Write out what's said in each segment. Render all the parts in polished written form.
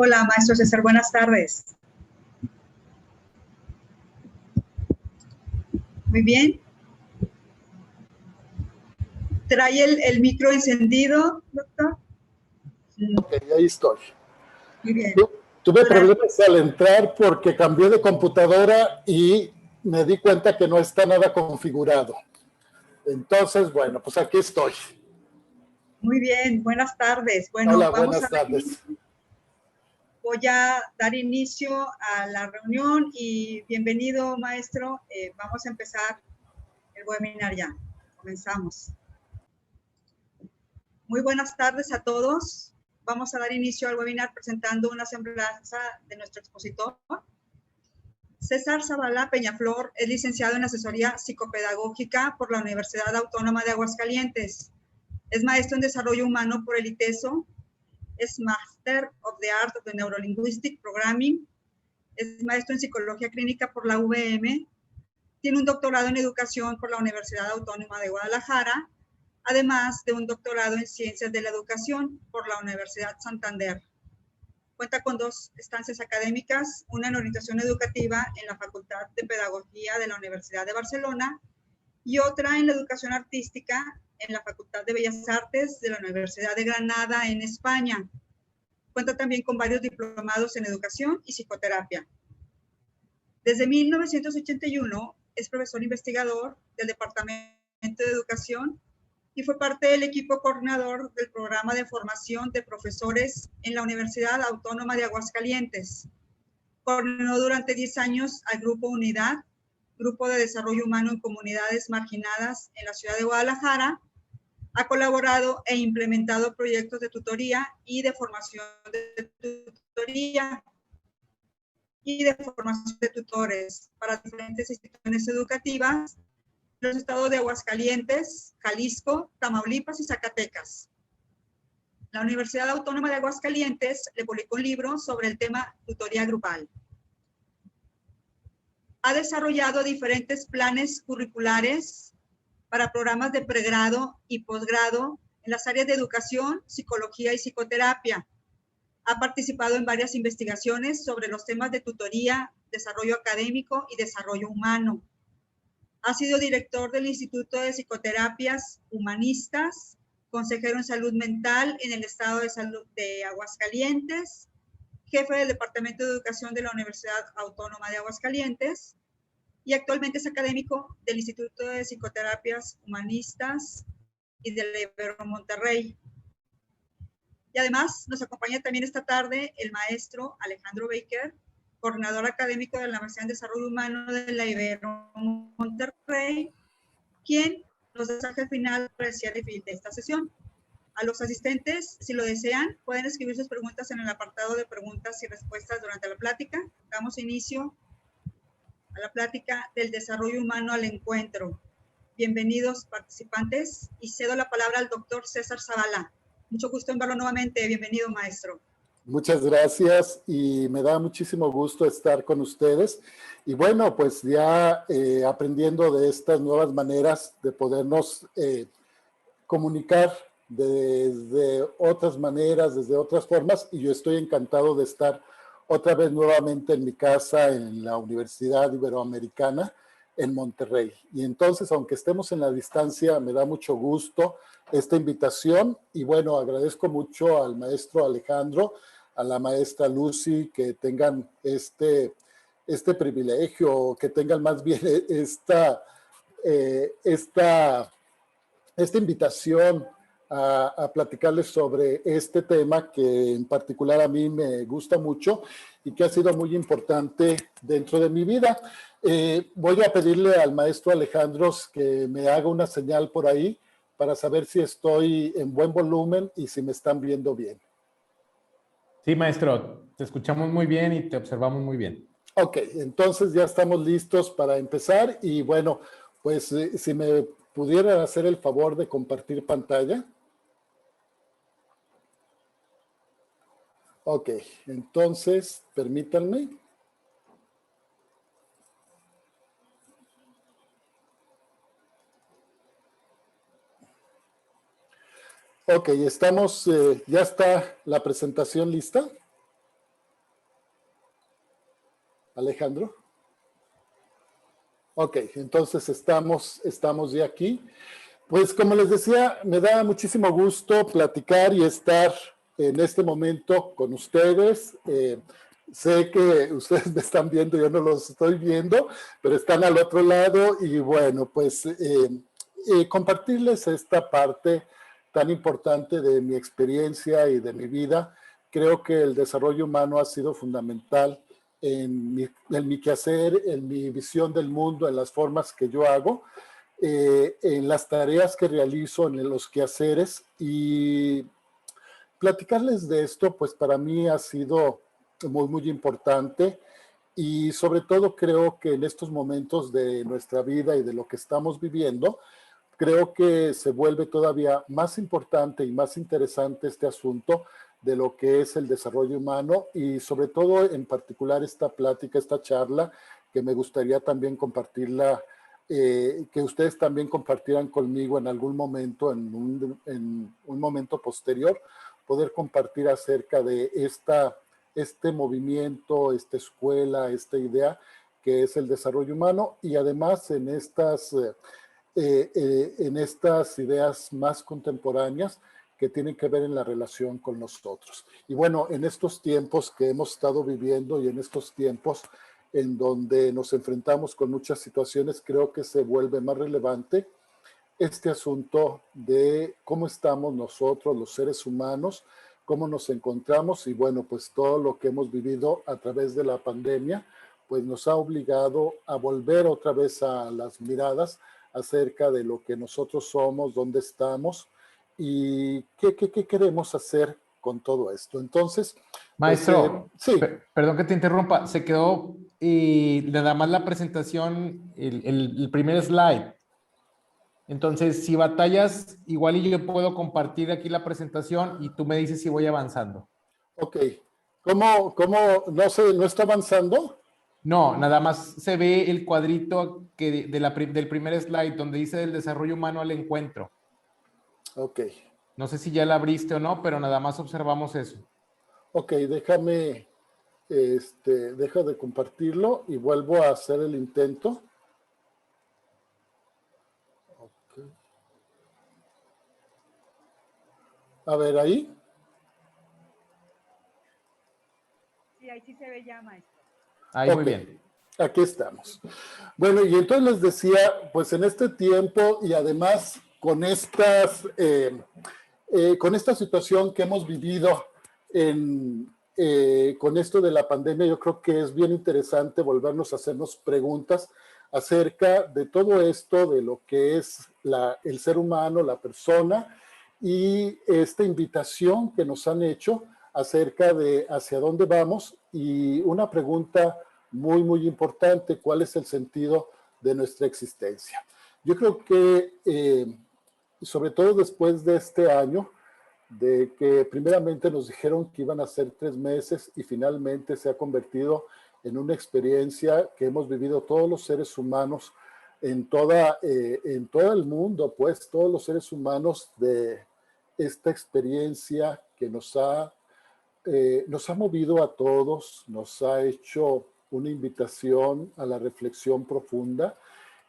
Hola, maestro César, buenas tardes. Muy bien. ¿Trae el micro encendido, doctor? Ok, ahí estoy. Muy bien. Tuve problemas al entrar porque cambié de computadora y me di cuenta que no está nada configurado. Entonces, bueno, pues aquí estoy. Muy bien, buenas tardes. Bueno, hola, buenas tardes. Voy a dar inicio a la reunión y bienvenido, maestro. Vamos a empezar el webinar ya. Comenzamos. Muy buenas tardes a todos. Vamos a dar inicio al webinar presentando una semblanza de nuestro expositor. César Zavala Peñaflor es licenciado en Asesoría Psicopedagógica por la Universidad Autónoma de Aguascalientes. Es maestro en Desarrollo Humano por el ITESO. Es Master of the Art of the Neurolinguistic Programming. Es maestro en Psicología Clínica por la UVM. Tiene un doctorado en Educación por la Universidad Autónoma de Guadalajara, además de un doctorado en Ciencias de la Educación por la Universidad Santander. Cuenta con 2 estancias académicas, una en orientación educativa en la Facultad de Pedagogía de la Universidad de Barcelona y otra en la educación artística en la Facultad de Bellas Artes de la Universidad de Granada en España. Cuenta también con varios diplomados en educación y psicoterapia. Desde 1981 es profesor investigador del Departamento de Educación y fue parte del equipo coordinador del programa de formación de profesores en la Universidad Autónoma de Aguascalientes. Coordinó durante 10 años al Grupo Unidad, Grupo de Desarrollo Humano en Comunidades Marginadas en la ciudad de Guadalajara. Ha colaborado e implementado proyectos de tutoría y de formación de tutoría y de formación de tutores para diferentes instituciones educativas en los estados de Aguascalientes, Jalisco, Tamaulipas y Zacatecas. La Universidad Autónoma de Aguascalientes le publicó un libro sobre el tema tutoría grupal. Ha desarrollado diferentes planes curriculares para programas de pregrado y posgrado en las áreas de educación, psicología y psicoterapia. Ha participado en varias investigaciones sobre los temas de tutoría, desarrollo académico y desarrollo humano. Ha sido director del Instituto de Psicoterapias Humanistas, consejero en salud mental en el estado de salud de Aguascalientes, jefe del Departamento de Educación de la Universidad Autónoma de Aguascalientes y actualmente es académico del Instituto de Psicoterapias Humanistas y del Ibero Monterrey. Y además nos acompaña también esta tarde el maestro Alejandro Baker, coordinador académico de la Universidad de Desarrollo Humano de la Ibero Monterrey, quien nos desaje al final para el cierre de esta sesión. A los asistentes, si lo desean, pueden escribir sus preguntas en el apartado de preguntas y respuestas durante la plática. Damos inicio a la plática del desarrollo humano al encuentro. Bienvenidos participantes y cedo la palabra al doctor César Zavala. Mucho gusto en verlo nuevamente. Bienvenido, maestro. Muchas gracias y me da muchísimo gusto estar con ustedes. Y bueno, pues ya aprendiendo de estas nuevas maneras de podernos comunicar desde otras maneras, desde otras formas, y yo estoy encantado de estar otra vez nuevamente en mi casa en la Universidad Iberoamericana en Monterrey. Y entonces, aunque estemos en la distancia, me da mucho gusto esta invitación y bueno, agradezco mucho al maestro Alejandro, a la maestra Lucy, que tengan este privilegio, que tengan más bien esta invitación a platicarles sobre este tema que en particular a mí me gusta mucho y que ha sido muy importante dentro de mi vida. Voy a pedirle al maestro Alejandro que me haga una señal por ahí para saber si estoy en buen volumen y si me están viendo bien. Sí, maestro, te escuchamos muy bien y te observamos muy bien. Ok, entonces ya estamos listos para empezar y bueno, pues si me pudieran hacer el favor de compartir pantalla. Ok, entonces, permítanme. Ok, estamos, ya está la presentación lista. Alejandro. Ok, entonces estamos ya aquí. Pues como les decía, me da muchísimo gusto platicar y estar en este momento con ustedes. Sé que ustedes me están viendo, yo no los estoy viendo, pero están al otro lado y bueno, pues compartirles esta parte tan importante de mi experiencia y de mi vida. Creo que el desarrollo humano ha sido fundamental en mi quehacer, en mi visión del mundo, en las formas que yo hago, en las tareas que realizo, en los quehaceres. Y platicarles de esto, pues para mí ha sido muy, muy importante. Y sobre todo creo que en estos momentos de nuestra vida y de lo que estamos viviendo, creo que se vuelve todavía más importante y más interesante este asunto de lo que es el desarrollo humano y sobre todo en particular esta plática, esta charla, que me gustaría también compartirla, que ustedes también compartieran conmigo en algún momento, en un momento posterior, poder compartir acerca de este movimiento, esta escuela, esta idea que es el desarrollo humano y además en estas ideas más contemporáneas que tienen que ver en la relación con nosotros. Y bueno, en estos tiempos que hemos estado viviendo y en estos tiempos en donde nos enfrentamos con muchas situaciones, creo que se vuelve más relevante este asunto de cómo estamos nosotros, los seres humanos, cómo nos encontramos y bueno, pues todo lo que hemos vivido a través de la pandemia, pues nos ha obligado a volver otra vez a las miradas acerca de lo que nosotros somos, dónde estamos y qué queremos hacer con todo esto. Entonces, pues Maestro, sí. perdón que te interrumpa, se quedó y nada más la presentación, el primer slide. Entonces, si batallas, igual y yo puedo compartir aquí la presentación y tú me dices si voy avanzando. Ok. ¿Cómo no está avanzando? No, nada más se ve el cuadrito del primer slide donde dice del desarrollo humano al encuentro. Ok. No sé si ya la abriste o no, pero nada más observamos eso. Ok, deja de compartirlo y vuelvo a hacer el intento. Okay. A ver, ahí. Sí, ahí sí se ve ya, maestro. Ahí, muy Ok, bien. aquí estamos. Bueno, y entonces les decía, pues en este tiempo y además con con esta situación que hemos vivido con esto de la pandemia, yo creo que es bien interesante volvernos a hacernos preguntas acerca de todo esto, de lo que es el ser humano, la persona, y esta invitación que nos han hecho acerca de hacia dónde vamos y una pregunta muy, muy importante, ¿cuál es el sentido de nuestra existencia? Yo creo que, sobre todo después de este año, de que primeramente nos dijeron que iban a ser 3 meses y finalmente se ha convertido en una experiencia que hemos vivido todos los seres humanos en todo el mundo, pues todos los seres humanos de esta experiencia que nos ha movido a todos, nos ha hecho una invitación a la reflexión profunda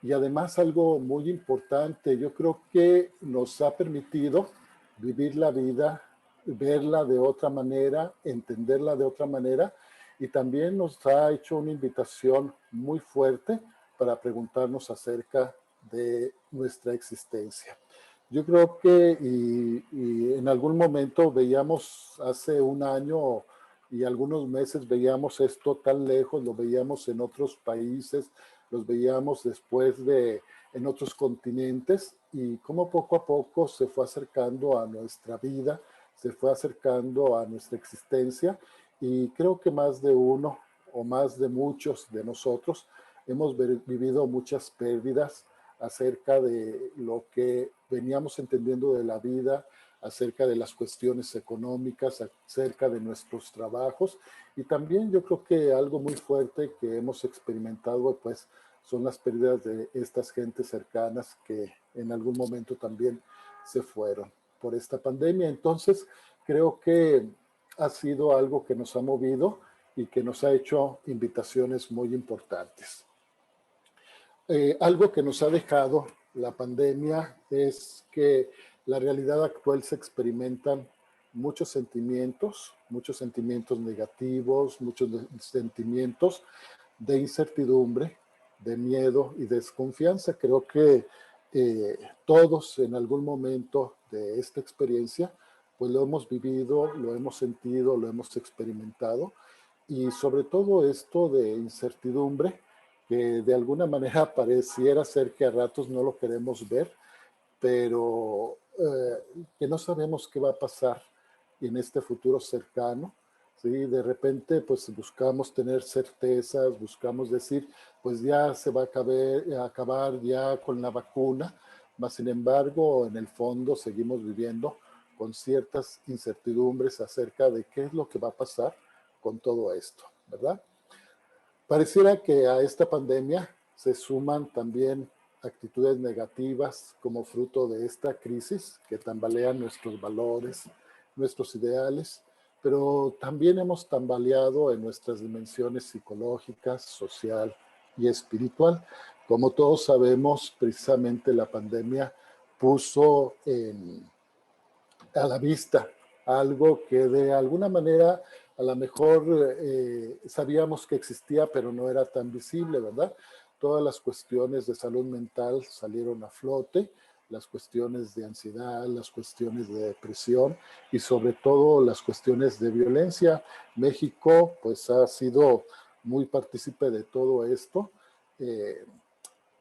y además algo muy importante, yo creo que nos ha permitido vivir la vida, verla de otra manera, entenderla de otra manera y también nos ha hecho una invitación muy fuerte para preguntarnos acerca de nuestra existencia. Yo creo que y en algún momento veíamos hace un año y algunos meses veíamos esto tan lejos, lo veíamos en otros países, los veíamos en otros continentes y cómo poco a poco se fue acercando a nuestra vida, se fue acercando a nuestra existencia y creo que más de uno o más de muchos de nosotros hemos vivido muchas pérdidas acerca de lo que veníamos entendiendo de la vida, acerca de las cuestiones económicas, acerca de nuestros trabajos y también yo creo que algo muy fuerte que hemos experimentado pues son las pérdidas de estas gentes cercanas que en algún momento también se fueron por esta pandemia. Entonces creo que ha sido algo que nos ha movido y que nos ha hecho invitaciones muy importantes. Algo que nos ha dejado la pandemia es que la realidad actual se experimentan muchos sentimientos negativos, muchos sentimientos de incertidumbre, de miedo y desconfianza. Creo que todos en algún momento de esta experiencia, pues lo hemos vivido, lo hemos sentido, lo hemos experimentado, y sobre todo esto de incertidumbre, que de alguna manera pareciera ser que a ratos no lo queremos ver, pero que no sabemos qué va a pasar en este futuro cercano. ¿Sí? De repente, pues buscamos tener certezas, buscamos decir, pues ya se va a acabar ya con la vacuna, mas sin embargo, en el fondo seguimos viviendo con ciertas incertidumbres acerca de qué es lo que va a pasar con todo esto, ¿verdad? Pareciera que a esta pandemia se suman también actitudes negativas como fruto de esta crisis que tambalean nuestros valores, nuestros ideales, pero también hemos tambaleado en nuestras dimensiones psicológicas, social y espiritual. Como todos sabemos, precisamente la pandemia puso a la vista algo que de alguna manera a lo mejor sabíamos que existía, pero no era tan visible, ¿verdad? Todas las cuestiones de salud mental salieron a flote, las cuestiones de ansiedad, las cuestiones de depresión y sobre todo las cuestiones de violencia. México pues ha sido muy partícipe de todo esto.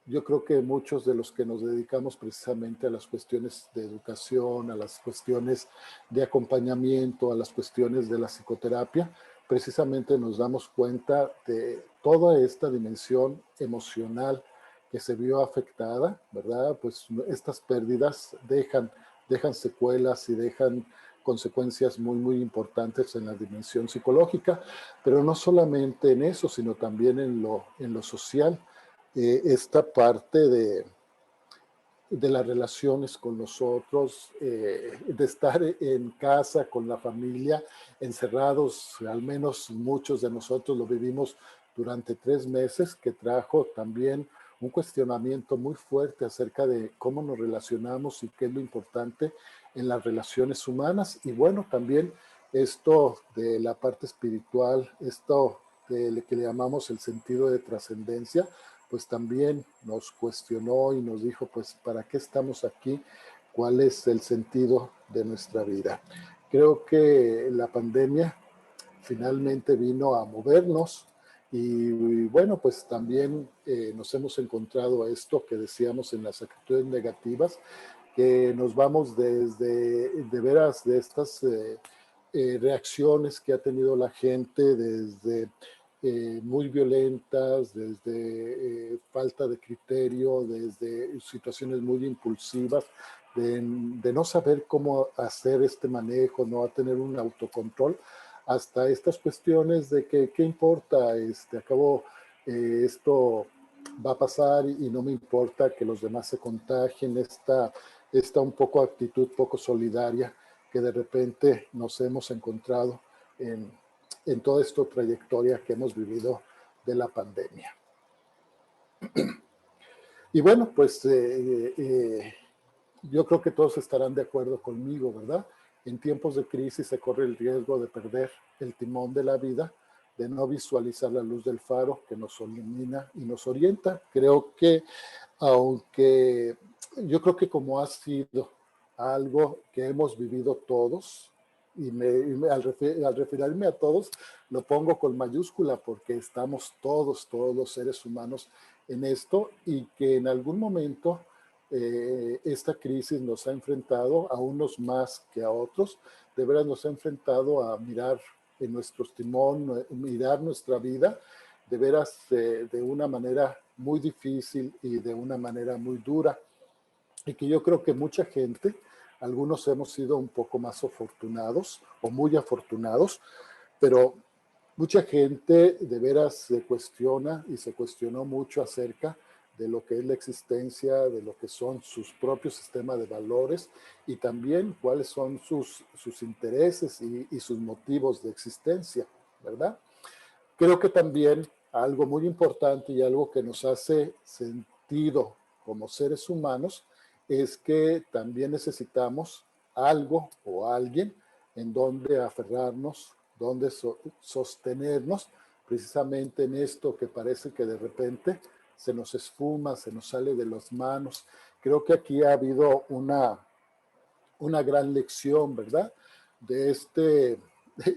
Yo creo que muchos de los que nos dedicamos precisamente a las cuestiones de educación, a las cuestiones de acompañamiento, a las cuestiones de la psicoterapia, precisamente nos damos cuenta de toda esta dimensión emocional que se vio afectada, ¿verdad? Pues estas pérdidas dejan secuelas y dejan consecuencias muy importantes en la dimensión psicológica, pero no solamente en eso, sino también en lo social. Esta parte de las relaciones con los otros, de estar en casa con la familia, encerrados, al menos muchos de nosotros lo vivimos durante 3 meses, que trajo también un cuestionamiento muy fuerte acerca de cómo nos relacionamos y qué es lo importante en las relaciones humanas. Y bueno, también esto de la parte espiritual, esto de lo que le llamamos el sentido de trascendencia, pues también nos cuestionó y nos dijo, pues, ¿para qué estamos aquí? ¿Cuál es el sentido de nuestra vida? Creo que la pandemia finalmente vino a movernos y bueno, pues también nos hemos encontrado esto que decíamos en las actitudes negativas, que nos vamos desde, de veras, de estas reacciones que ha tenido la gente, desde muy violentas, desde falta de criterio, desde situaciones muy impulsivas, de no saber cómo hacer este manejo, no a tener un autocontrol, hasta estas cuestiones de que qué importa, acabó, esto va a pasar y no me importa que los demás se contagien, esta un poco actitud poco solidaria que de repente nos hemos encontrado en toda esta trayectoria que hemos vivido de la pandemia. Y bueno, pues yo creo que todos estarán de acuerdo conmigo, ¿verdad? En tiempos de crisis se corre el riesgo de perder el timón de la vida, de no visualizar la luz del faro que nos ilumina y nos orienta. Creo que, aunque yo creo que como ha sido algo que hemos vivido todos, al referirme a todos, lo pongo con mayúscula porque estamos todos los seres humanos en esto, y que en algún momento esta crisis nos ha enfrentado a unos más que a otros. De veras nos ha enfrentado a mirar en nuestro timón, mirar nuestra vida, de veras de una manera muy difícil y de una manera muy dura. Y que yo creo que mucha gente, algunos hemos sido un poco más afortunados o muy afortunados, pero mucha gente de veras se cuestiona y se cuestionó mucho acerca de lo que es la existencia, de lo que son sus propios sistemas de valores y también cuáles son sus intereses y sus motivos de existencia, ¿verdad? Creo que también algo muy importante y algo que nos hace sentido como seres humanos es que también necesitamos algo o alguien en donde aferrarnos, donde sostenernos, precisamente en esto que parece que de repente se nos esfuma, se nos sale de las manos. Creo que aquí ha habido una gran lección, ¿verdad?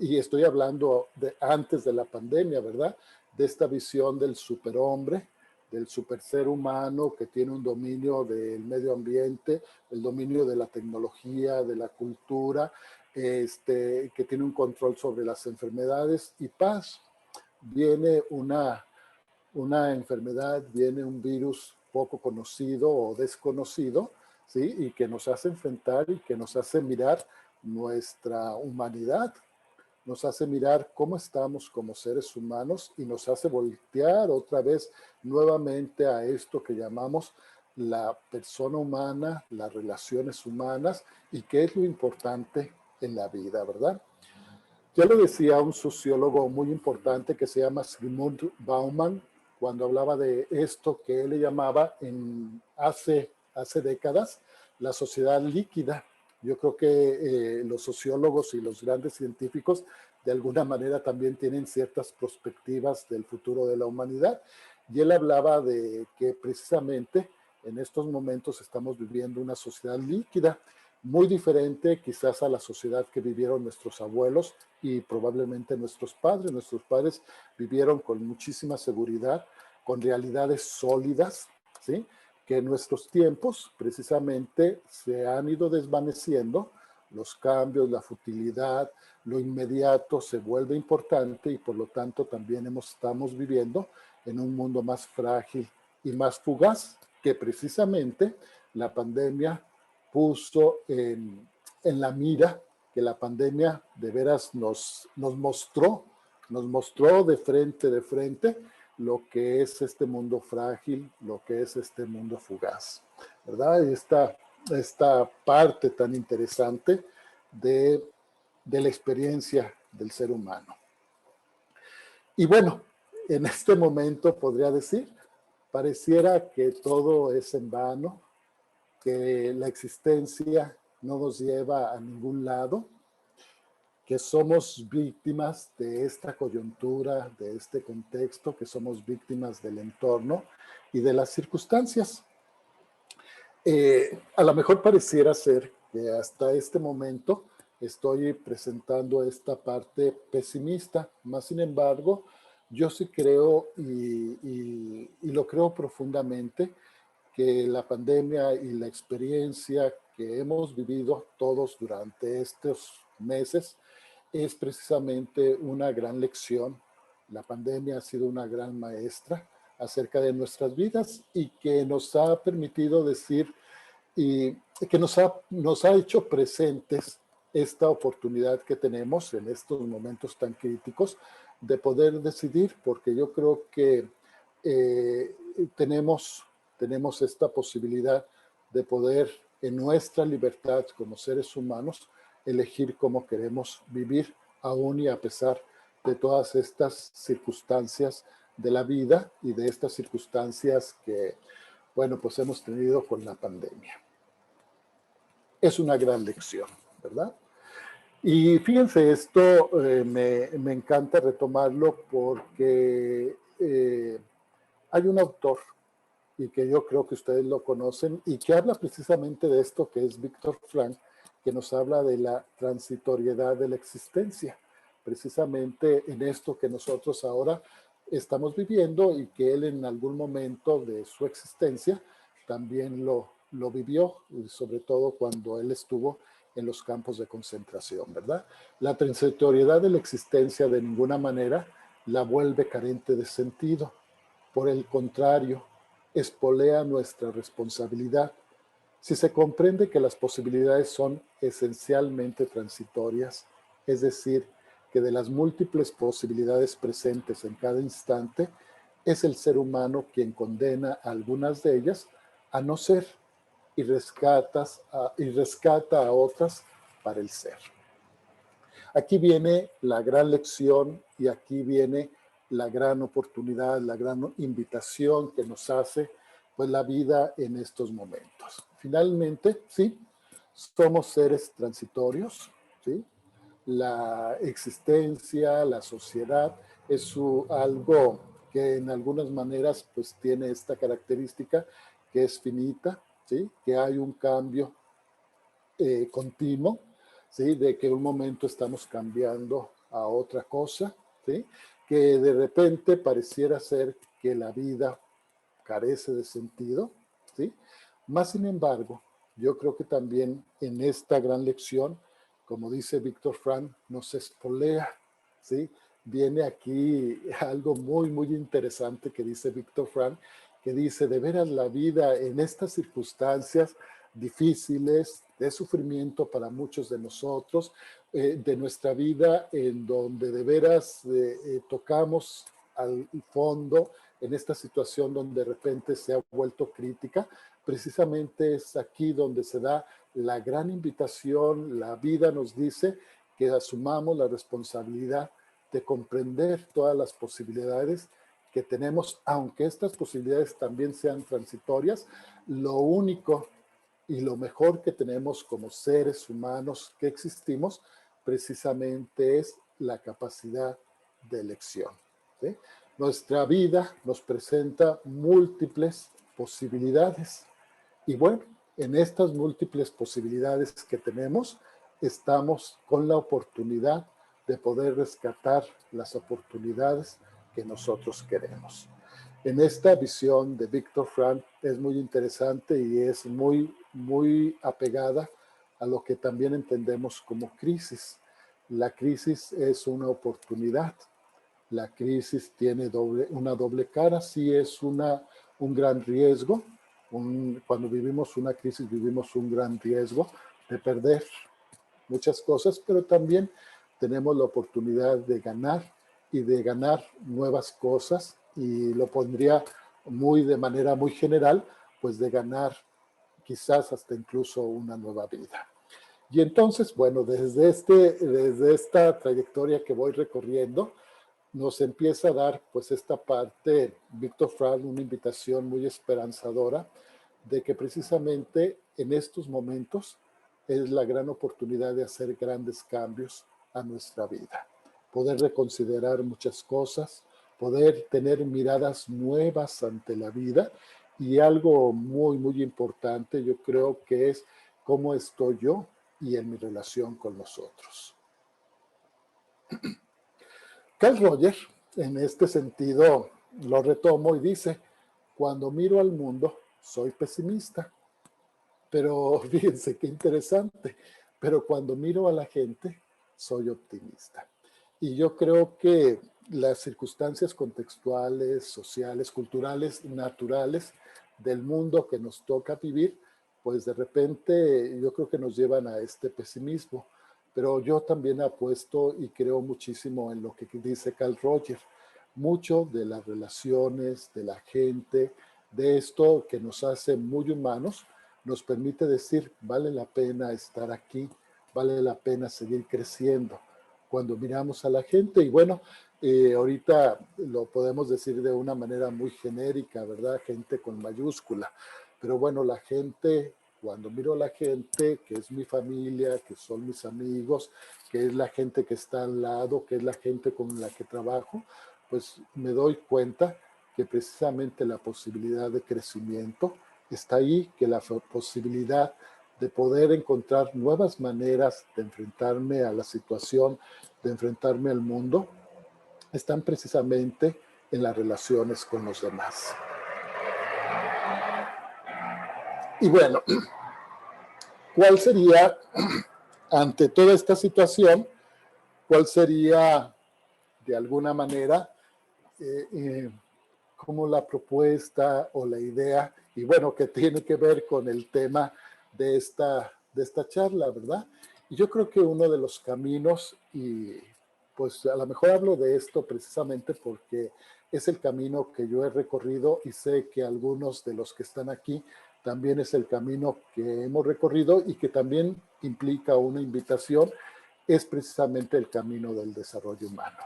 Y estoy hablando de antes de la pandemia, ¿verdad? De esta visión del superhombre, del super ser humano que tiene un dominio del medio ambiente, el dominio de la tecnología, de la cultura, que tiene un control sobre las enfermedades y paz. Viene una enfermedad, viene un virus poco conocido o desconocido, ¿sí? Y que nos hace enfrentar y que nos hace mirar nuestra humanidad, nos hace mirar cómo estamos como seres humanos y nos hace voltear otra vez nuevamente a esto que llamamos la persona humana, las relaciones humanas y qué es lo importante en la vida, ¿verdad? Ya lo decía un sociólogo muy importante que se llama Zygmunt Bauman, cuando hablaba de esto que él le llamaba hace décadas la sociedad líquida. Yo creo que los sociólogos y los grandes científicos de alguna manera también tienen ciertas perspectivas del futuro de la humanidad. Y él hablaba de que precisamente en estos momentos estamos viviendo una sociedad líquida, muy diferente quizás a la sociedad que vivieron nuestros abuelos y probablemente nuestros padres. Nuestros padres vivieron con muchísima seguridad, con realidades sólidas, ¿sí? Que en nuestros tiempos precisamente se han ido desvaneciendo, los cambios, la futilidad, lo inmediato se vuelve importante y por lo tanto también estamos viviendo en un mundo más frágil y más fugaz que precisamente la pandemia puso en la mira, que la pandemia de veras nos mostró de frente lo que es este mundo frágil, lo que es este mundo fugaz, ¿verdad? Y esta parte tan interesante de la experiencia del ser humano. Y bueno, en este momento podría decir, pareciera que todo es en vano, que la existencia no nos lleva a ningún lado, que somos víctimas de esta coyuntura, de este contexto, que somos víctimas del entorno y de las circunstancias. A lo mejor pareciera ser que hasta este momento estoy presentando esta parte pesimista, más sin embargo, yo sí creo y lo creo profundamente que la pandemia y la experiencia que hemos vivido todos durante estos meses es precisamente una gran lección. La pandemia ha sido una gran maestra acerca de nuestras vidas y que nos ha permitido decir y que nos ha hecho presentes esta oportunidad que tenemos en estos momentos tan críticos de poder decidir, porque yo creo que tenemos esta posibilidad de poder en nuestra libertad como seres humanos elegir cómo queremos vivir aún y a pesar de todas estas circunstancias de la vida y de estas circunstancias que, bueno, pues hemos tenido con la pandemia. Es una gran lección, ¿verdad? Y fíjense, esto me encanta retomarlo porque hay un autor y que yo creo que ustedes lo conocen y que habla precisamente de esto, que es Víctor Frank, que nos habla de la transitoriedad de la existencia, precisamente en esto que nosotros ahora estamos viviendo y que él en algún momento de su existencia también lo vivió, y sobre todo cuando él estuvo en los campos de concentración, ¿verdad? La transitoriedad de la existencia de ninguna manera la vuelve carente de sentido. Por el contrario, espolea nuestra responsabilidad. Si se comprende que las posibilidades son esencialmente transitorias, es decir, que de las múltiples posibilidades presentes en cada instante, es el ser humano quien condena a algunas de ellas a no ser y rescata a otras para el ser. Aquí viene la gran lección y aquí viene la gran oportunidad, la gran invitación que nos hace pues la vida en estos momentos. Finalmente, sí, somos seres transitorios, ¿sí? La existencia, la sociedad es algo que en algunas maneras pues tiene esta característica que es finita, ¿sí? Que hay un cambio continuo, ¿sí? De que un momento estamos cambiando a otra cosa, ¿sí? Que de repente pareciera ser que la vida carece de sentido, ¿sí? Más sin embargo, yo creo que también en esta gran lección, como dice Víctor Frank, nos espolea, ¿sí? Viene aquí algo muy, muy interesante que dice Víctor Frank, que dice, de veras la vida en estas circunstancias difíciles, de sufrimiento para muchos de nosotros, de nuestra vida en donde de veras tocamos al fondo en esta situación donde de repente se ha vuelto crítica, precisamente es aquí donde se da la gran invitación, la vida nos dice que asumamos la responsabilidad de comprender todas las posibilidades que tenemos, aunque estas posibilidades también sean transitorias, lo único y lo mejor que tenemos como seres humanos que existimos precisamente es la capacidad de elección, ¿sí? Nuestra vida nos presenta múltiples posibilidades y bueno, en estas múltiples posibilidades que tenemos, estamos con la oportunidad de poder rescatar las oportunidades que nosotros queremos. En esta visión de Víctor Frank es muy interesante y es muy, muy apegada a lo que también entendemos como crisis. La crisis es una oportunidad. La crisis tiene una doble cara, sí es un gran riesgo. Cuando vivimos una crisis vivimos un gran riesgo de perder muchas cosas, pero también tenemos la oportunidad de ganar y de ganar nuevas cosas y lo pondría de manera muy general, pues de ganar quizás hasta incluso una nueva vida. Y entonces, bueno, desde esta trayectoria que voy recorriendo, nos empieza a dar pues esta parte, Víctor Frank, una invitación muy esperanzadora de que precisamente en estos momentos es la gran oportunidad de hacer grandes cambios a nuestra vida, poder reconsiderar muchas cosas, poder tener miradas nuevas ante la vida y algo muy, muy importante yo creo que es cómo estoy yo y en mi relación con los otros. Carl Rogers, en este sentido, lo retomo y dice, cuando miro al mundo, soy pesimista. Pero fíjense qué interesante. Pero cuando miro a la gente, soy optimista. Y yo creo que las circunstancias contextuales, sociales, culturales, naturales del mundo que nos toca vivir, pues de repente yo creo que nos llevan a este pesimismo. Pero yo también apuesto y creo muchísimo en lo que dice Carl Rogers. Mucho de las relaciones, de la gente, de esto que nos hace muy humanos, nos permite decir, vale la pena estar aquí, vale la pena seguir creciendo. Cuando miramos a la gente, y bueno, ahorita lo podemos decir de una manera muy genérica, ¿verdad? Gente con mayúscula. Pero bueno, la gente, cuando miro a la gente, que es mi familia, que son mis amigos, que es la gente que está al lado, que es la gente con la que trabajo, pues me doy cuenta que precisamente la posibilidad de crecimiento está ahí, que la posibilidad de poder encontrar nuevas maneras de enfrentarme a la situación, de enfrentarme al mundo, están precisamente en las relaciones con los demás. Y bueno, ¿cuál sería, ante toda esta situación, cuál sería de alguna manera como la propuesta o la idea, y bueno, que tiene que ver con el tema de esta charla, ¿verdad? Y yo creo que uno de los caminos, y pues a lo mejor hablo de esto precisamente porque es el camino que yo he recorrido y sé que algunos de los que están aquí también es el camino que hemos recorrido y que también implica una invitación, es precisamente el camino del desarrollo humano.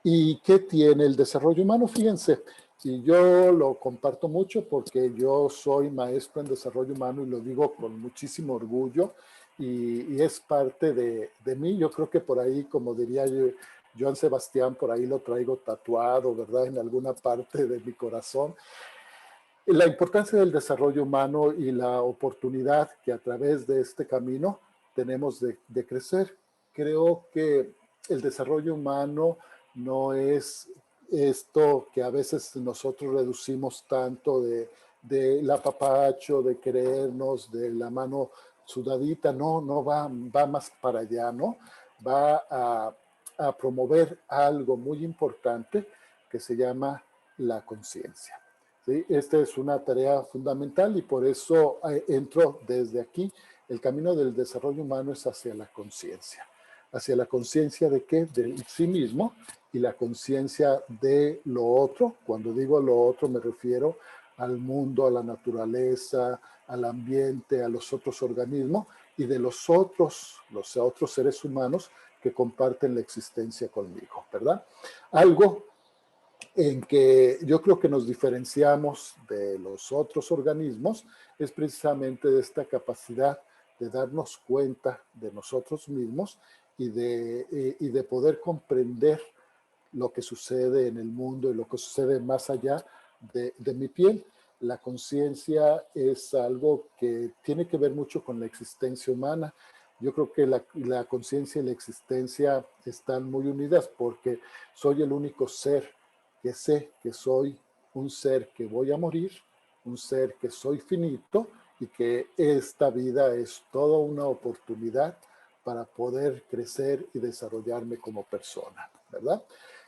¿Y qué tiene el desarrollo humano? Fíjense, y yo lo comparto mucho porque yo soy maestro en desarrollo humano y lo digo con muchísimo orgullo y es parte de mí. Yo creo que por ahí, como diría yo, Joan Sebastián, por ahí lo traigo tatuado, ¿verdad? En alguna parte de mi corazón. La importancia del desarrollo humano y la oportunidad que a través de este camino tenemos de crecer. Creo que el desarrollo humano no es esto que a veces nosotros reducimos tanto del apapacho, de creernos, de la mano sudadita, no va más para allá, ¿no? Va a promover algo muy importante que se llama la conciencia. ¿Sí? Esta es una tarea fundamental y por eso entro desde aquí. El camino del desarrollo humano es hacia la conciencia. ¿Hacia la conciencia de qué? De sí mismo y la conciencia de lo otro. Cuando digo lo otro me refiero al mundo, a la naturaleza, al ambiente, a los otros organismos y de los otros seres humanos que comparten la existencia conmigo, ¿verdad? Algo en que yo creo que nos diferenciamos de los otros organismos es precisamente de esta capacidad de darnos cuenta de nosotros mismos y de poder comprender lo que sucede en el mundo y lo que sucede más allá de mi piel. La conciencia es algo que tiene que ver mucho con la existencia humana. Yo creo que la conciencia y la existencia están muy unidas porque soy el único ser que sé que soy un ser que voy a morir, un ser que soy finito y que esta vida es toda una oportunidad para poder crecer y desarrollarme como persona, ¿verdad?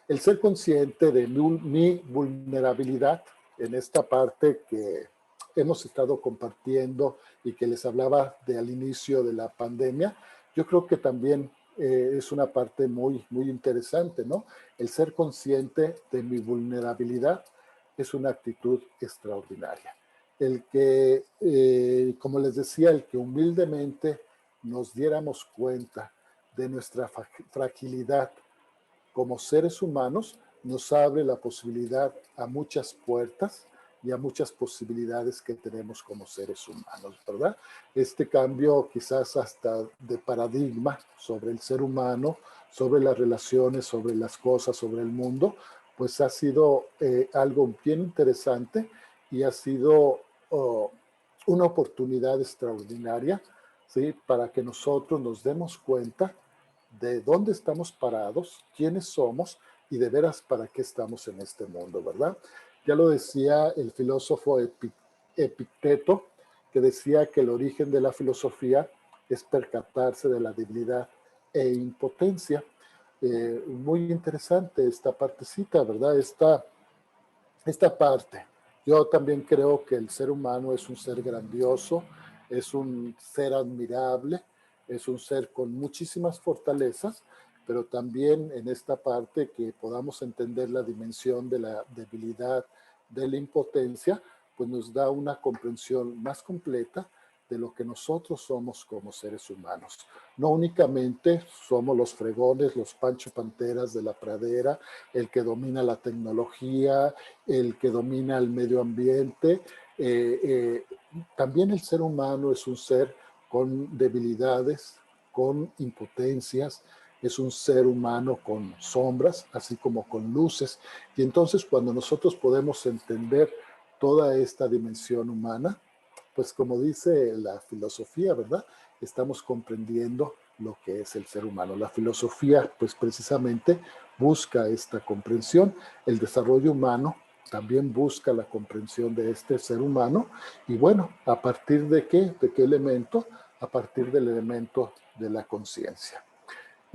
El ser consciente de mi vulnerabilidad en esta parte que hemos estado compartiendo y que les hablaba de al inicio de la pandemia, yo creo que también es una parte muy interesante, ¿no? El ser consciente de mi vulnerabilidad es una actitud extraordinaria. El que, como les decía, el que humildemente nos diéramos cuenta de nuestra fragilidad como seres humanos nos abre la posibilidad a muchas puertas y a muchas posibilidades que tenemos como seres humanos, ¿verdad? Este cambio quizás hasta de paradigma sobre el ser humano, sobre las relaciones, sobre las cosas, sobre el mundo, pues ha sido algo bien interesante y ha sido una oportunidad extraordinaria, ¿sí? Para que nosotros nos demos cuenta de dónde estamos parados, quiénes somos y de veras para qué estamos en este mundo, ¿verdad? Ya lo decía el filósofo Epicteto, que decía que el origen de la filosofía es percatarse de la debilidad e impotencia. Muy interesante esta partecita, ¿verdad? Esta parte. Yo también creo que el ser humano es un ser grandioso, es un ser admirable, es un ser con muchísimas fortalezas, pero también en esta parte que podamos entender la dimensión de la debilidad, de la impotencia, pues nos da una comprensión más completa de lo que nosotros somos como seres humanos. No únicamente somos los fregones, los Pancho Panteras de la pradera, el que domina la tecnología, el que domina el medio ambiente. También el ser humano es un ser con debilidades, con impotencias, es un ser humano con sombras, así como con luces. Y entonces cuando nosotros podemos entender toda esta dimensión humana, pues como dice la filosofía, ¿verdad? Estamos comprendiendo lo que es el ser humano. La filosofía, pues precisamente busca esta comprensión. El desarrollo humano también busca la comprensión de este ser humano. Y bueno, ¿a partir de qué? ¿De qué elemento? A partir del elemento de la conciencia.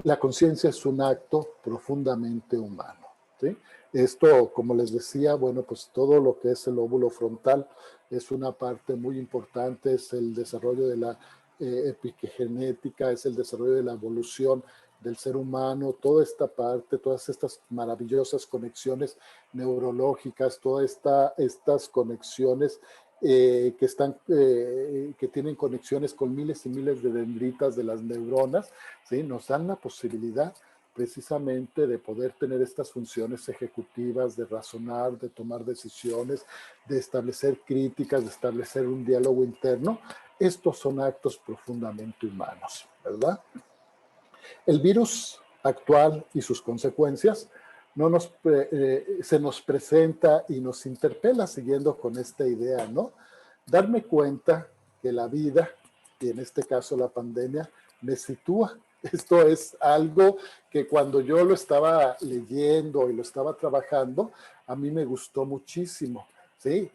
La conciencia es un acto profundamente humano, ¿sí? Esto, como les decía, bueno, pues todo lo que es el óvulo frontal es una parte muy importante, es el desarrollo de la epigenética, es el desarrollo de la evolución del ser humano, toda esta parte, todas estas maravillosas conexiones neurológicas, todas estas conexiones que tienen conexiones con miles y miles de dendritas de las neuronas, ¿sí? Nos dan la posibilidad precisamente de poder tener estas funciones ejecutivas, de razonar, de tomar decisiones, de establecer críticas, de establecer un diálogo interno. Estos son actos profundamente humanos, ¿verdad? El virus actual y sus consecuencias se nos presenta y nos interpela siguiendo con esta idea, ¿no? Darme cuenta que la vida, y en este caso la pandemia, me sitúa. Esto es algo que cuando yo lo estaba leyendo y lo estaba trabajando, a mí me gustó muchísimo, ¿sí?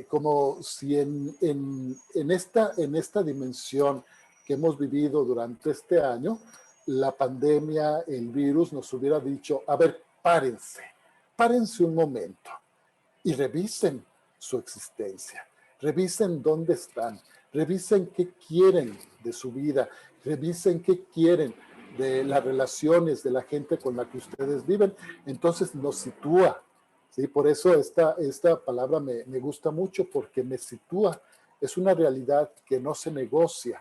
Como si en esta dimensión que hemos vivido durante este año, la pandemia, el virus nos hubiera dicho, a ver, párense un momento y revisen su existencia, revisen dónde están, revisen qué quieren de su vida, revisen qué quieren de las relaciones de la gente con la que ustedes viven. Entonces nos sitúa, ¿sí? Por eso esta palabra me gusta mucho, porque me sitúa. Es una realidad que no se negocia,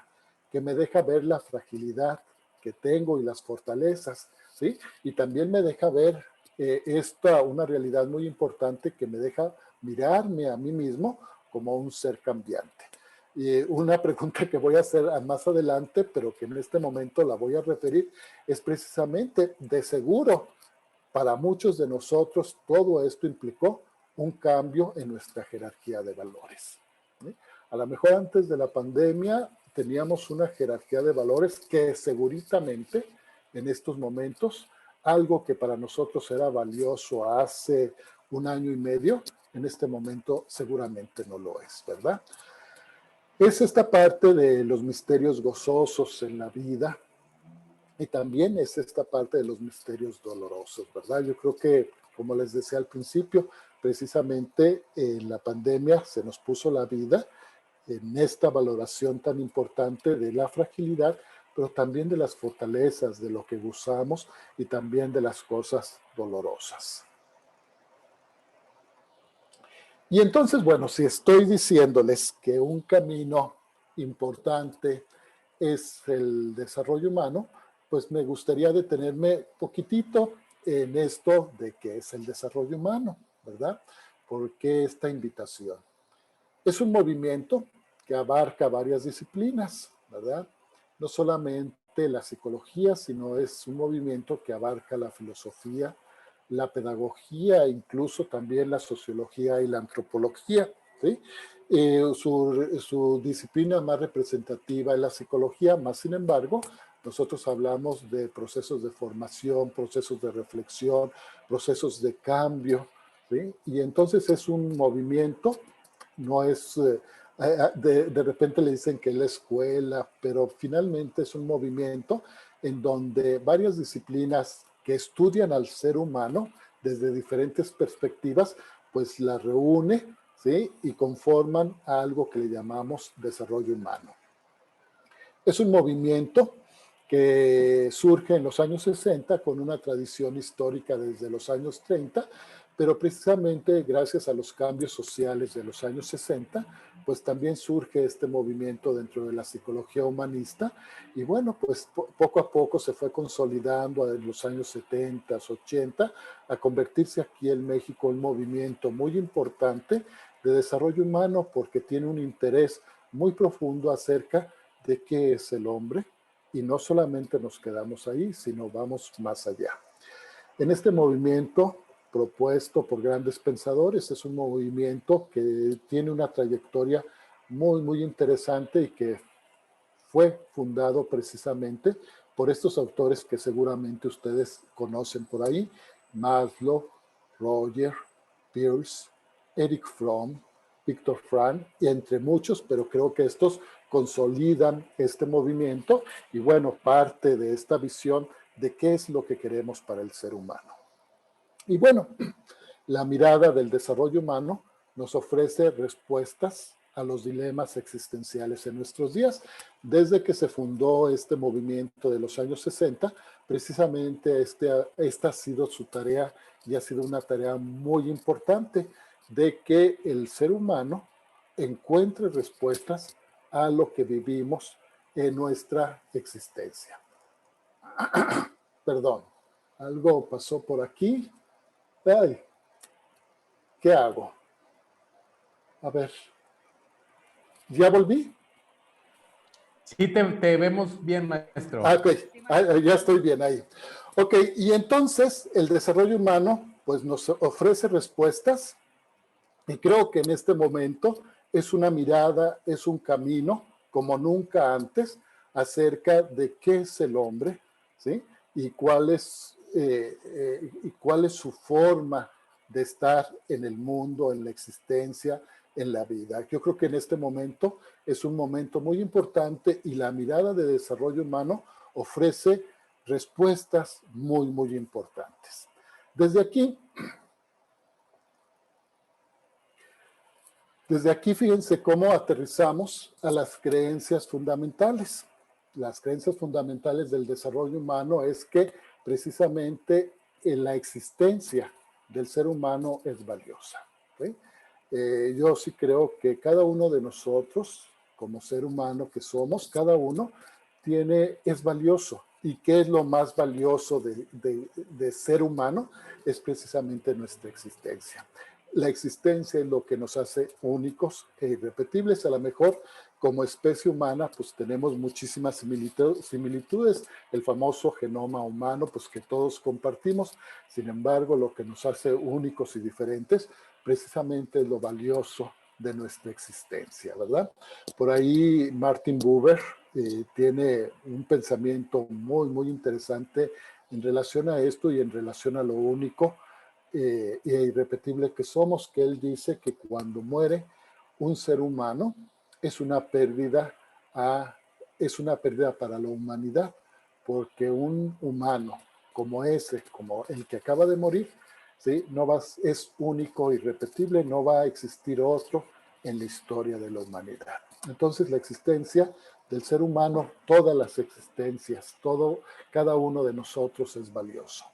que me deja ver la fragilidad que tengo y las fortalezas, ¿sí? Y también me deja ver una realidad muy importante que me deja mirarme a mí mismo como un ser cambiante. Y una pregunta que voy a hacer más adelante, pero que en este momento la voy a referir, es precisamente, de seguro, para muchos de nosotros, todo esto implicó un cambio en nuestra jerarquía de valores, ¿sí? A lo mejor antes de la pandemia teníamos una jerarquía de valores que seguritamente en estos momentos, algo que para nosotros era valioso hace un año y medio, en este momento seguramente no lo es, ¿verdad? Es esta parte de los misterios gozosos en la vida, y también es esta parte de los misterios dolorosos, ¿verdad? Yo creo que, como les decía al principio, precisamente en la pandemia se nos puso la vida en esta valoración tan importante de la fragilidad, pero también de las fortalezas, de lo que gozamos y también de las cosas dolorosas. Y entonces, bueno, si estoy diciéndoles que un camino importante es el desarrollo humano, pues me gustaría detenerme poquitito en esto de qué es el desarrollo humano, ¿verdad? ¿Por qué esta invitación? Es un movimiento que abarca varias disciplinas, ¿verdad? No solamente la psicología, sino es un movimiento que abarca la filosofía, la pedagogía, incluso también la sociología y la antropología, ¿sí? Su disciplina más representativa es la psicología, más sin embargo, nosotros hablamos de procesos de formación, procesos de reflexión, procesos de cambio, ¿sí? Y entonces es un movimiento, no es, de repente le dicen que es la escuela, pero finalmente es un movimiento en donde varias disciplinas que estudian al ser humano desde diferentes perspectivas, pues la reúne, ¿sí? Y conforman algo que le llamamos desarrollo humano. Es un movimiento que surge en los años 60 con una tradición histórica desde los años 30, pero precisamente gracias a los cambios sociales de los años 60, pues también surge este movimiento dentro de la psicología humanista y bueno, pues poco a poco se fue consolidando en los años 70, 80, a convertirse aquí en México un movimiento muy importante de desarrollo humano porque tiene un interés muy profundo acerca de qué es el hombre, y no solamente nos quedamos ahí, sino vamos más allá. En este movimiento propuesto por grandes pensadores, es un movimiento que tiene una trayectoria muy, muy interesante y que fue fundado precisamente por estos autores que seguramente ustedes conocen por ahí: Maslow, Roger, Peirce, Eric Fromm, Viktor Frankl, y entre muchos, pero creo que estos consolidan este movimiento y bueno, parte de esta visión de qué es lo que queremos para el ser humano. Y bueno, la mirada del desarrollo humano nos ofrece respuestas a los dilemas existenciales en nuestros días. Desde que se fundó este movimiento de los años 60, precisamente esta ha sido su tarea y ha sido una tarea muy importante de que el ser humano encuentre respuestas a lo que vivimos en nuestra existencia. Perdón. Algo pasó por aquí. Ay, ¿qué hago? A ver, ¿ya volví? Sí, te vemos bien, maestro. Ok, ya estoy bien ahí. Ok, y entonces el desarrollo humano pues nos ofrece respuestas y creo que en este momento es una mirada, es un camino como nunca antes acerca de qué es el hombre, ¿sí? Y y cuál es su forma de estar en el mundo, en la existencia, en la vida. Yo creo que en este momento es un momento muy importante y la mirada de desarrollo humano ofrece respuestas muy, muy importantes. Desde aquí, fíjense cómo aterrizamos a las creencias fundamentales. Las creencias fundamentales del desarrollo humano es que precisamente la existencia del ser humano es valiosa. ¿Sí? Yo sí creo que cada uno de nosotros, como ser humano que somos, cada uno es valioso. ¿Y qué es lo más valioso de ser humano? Es precisamente nuestra existencia. La existencia es lo que nos hace únicos e irrepetibles. A lo mejor como especie humana pues tenemos muchísimas similitudes, el famoso genoma humano pues que todos compartimos. Sin embargo, lo que nos hace únicos y diferentes precisamente es lo valioso de nuestra existencia, ¿verdad? Por ahí Martin Buber tiene un pensamiento muy, muy interesante en relación a esto y en relación a lo único e irrepetible que somos, que él dice que cuando muere un ser humano es una pérdida, es una pérdida para la humanidad, porque un humano como ese, como el que acaba de morir, ¿sí? Es único, irrepetible, no va a existir otro en la historia de la humanidad. Entonces la existencia del ser humano, todas las existencias, cada uno de nosotros es valioso.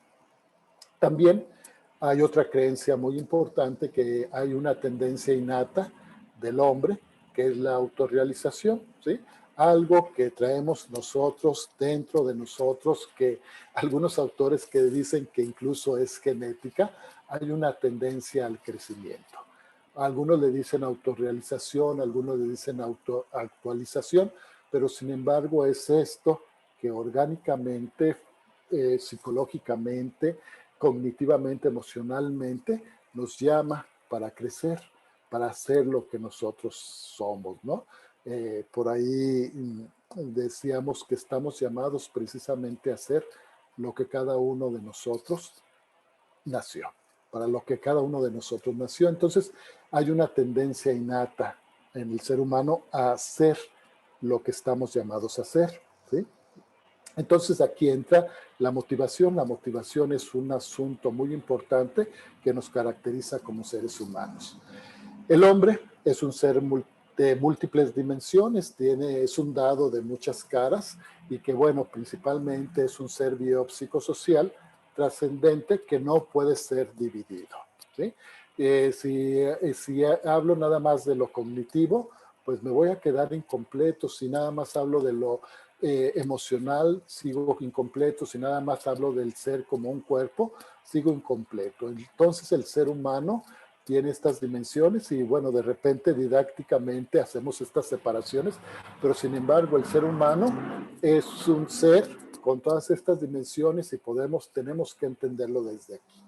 También hay otra creencia muy importante, que hay una tendencia innata del hombre, que es la autorrealización, ¿sí? Algo que traemos nosotros dentro de nosotros, que algunos autores que dicen que incluso es genética, hay una tendencia al crecimiento. Algunos le dicen autorrealización, algunos le dicen autoactualización, pero sin embargo es esto que orgánicamente, psicológicamente, cognitivamente, emocionalmente, nos llama para crecer, para ser lo que nosotros somos, ¿no? Por ahí decíamos que estamos llamados precisamente a ser lo que cada uno de nosotros nació, para lo que cada uno de nosotros nació. Entonces, hay una tendencia innata en el ser humano a hacer lo que estamos llamados a hacer, ¿sí? Entonces aquí entra la motivación. La motivación es un asunto muy importante que nos caracteriza como seres humanos. El hombre es un ser de múltiples dimensiones, es un dado de muchas caras y que, bueno, principalmente es un ser biopsicosocial trascendente que no puede ser dividido, ¿sí? Si hablo nada más de lo cognitivo, pues me voy a quedar incompleto. Si nada más hablo de lo emocional, sigo incompleto. Si nada más hablo del ser como un cuerpo, sigo incompleto. Entonces el ser humano tiene estas dimensiones y bueno, de repente didácticamente hacemos estas separaciones, pero sin embargo el ser humano es un ser con todas estas dimensiones y tenemos que entenderlo desde aquí.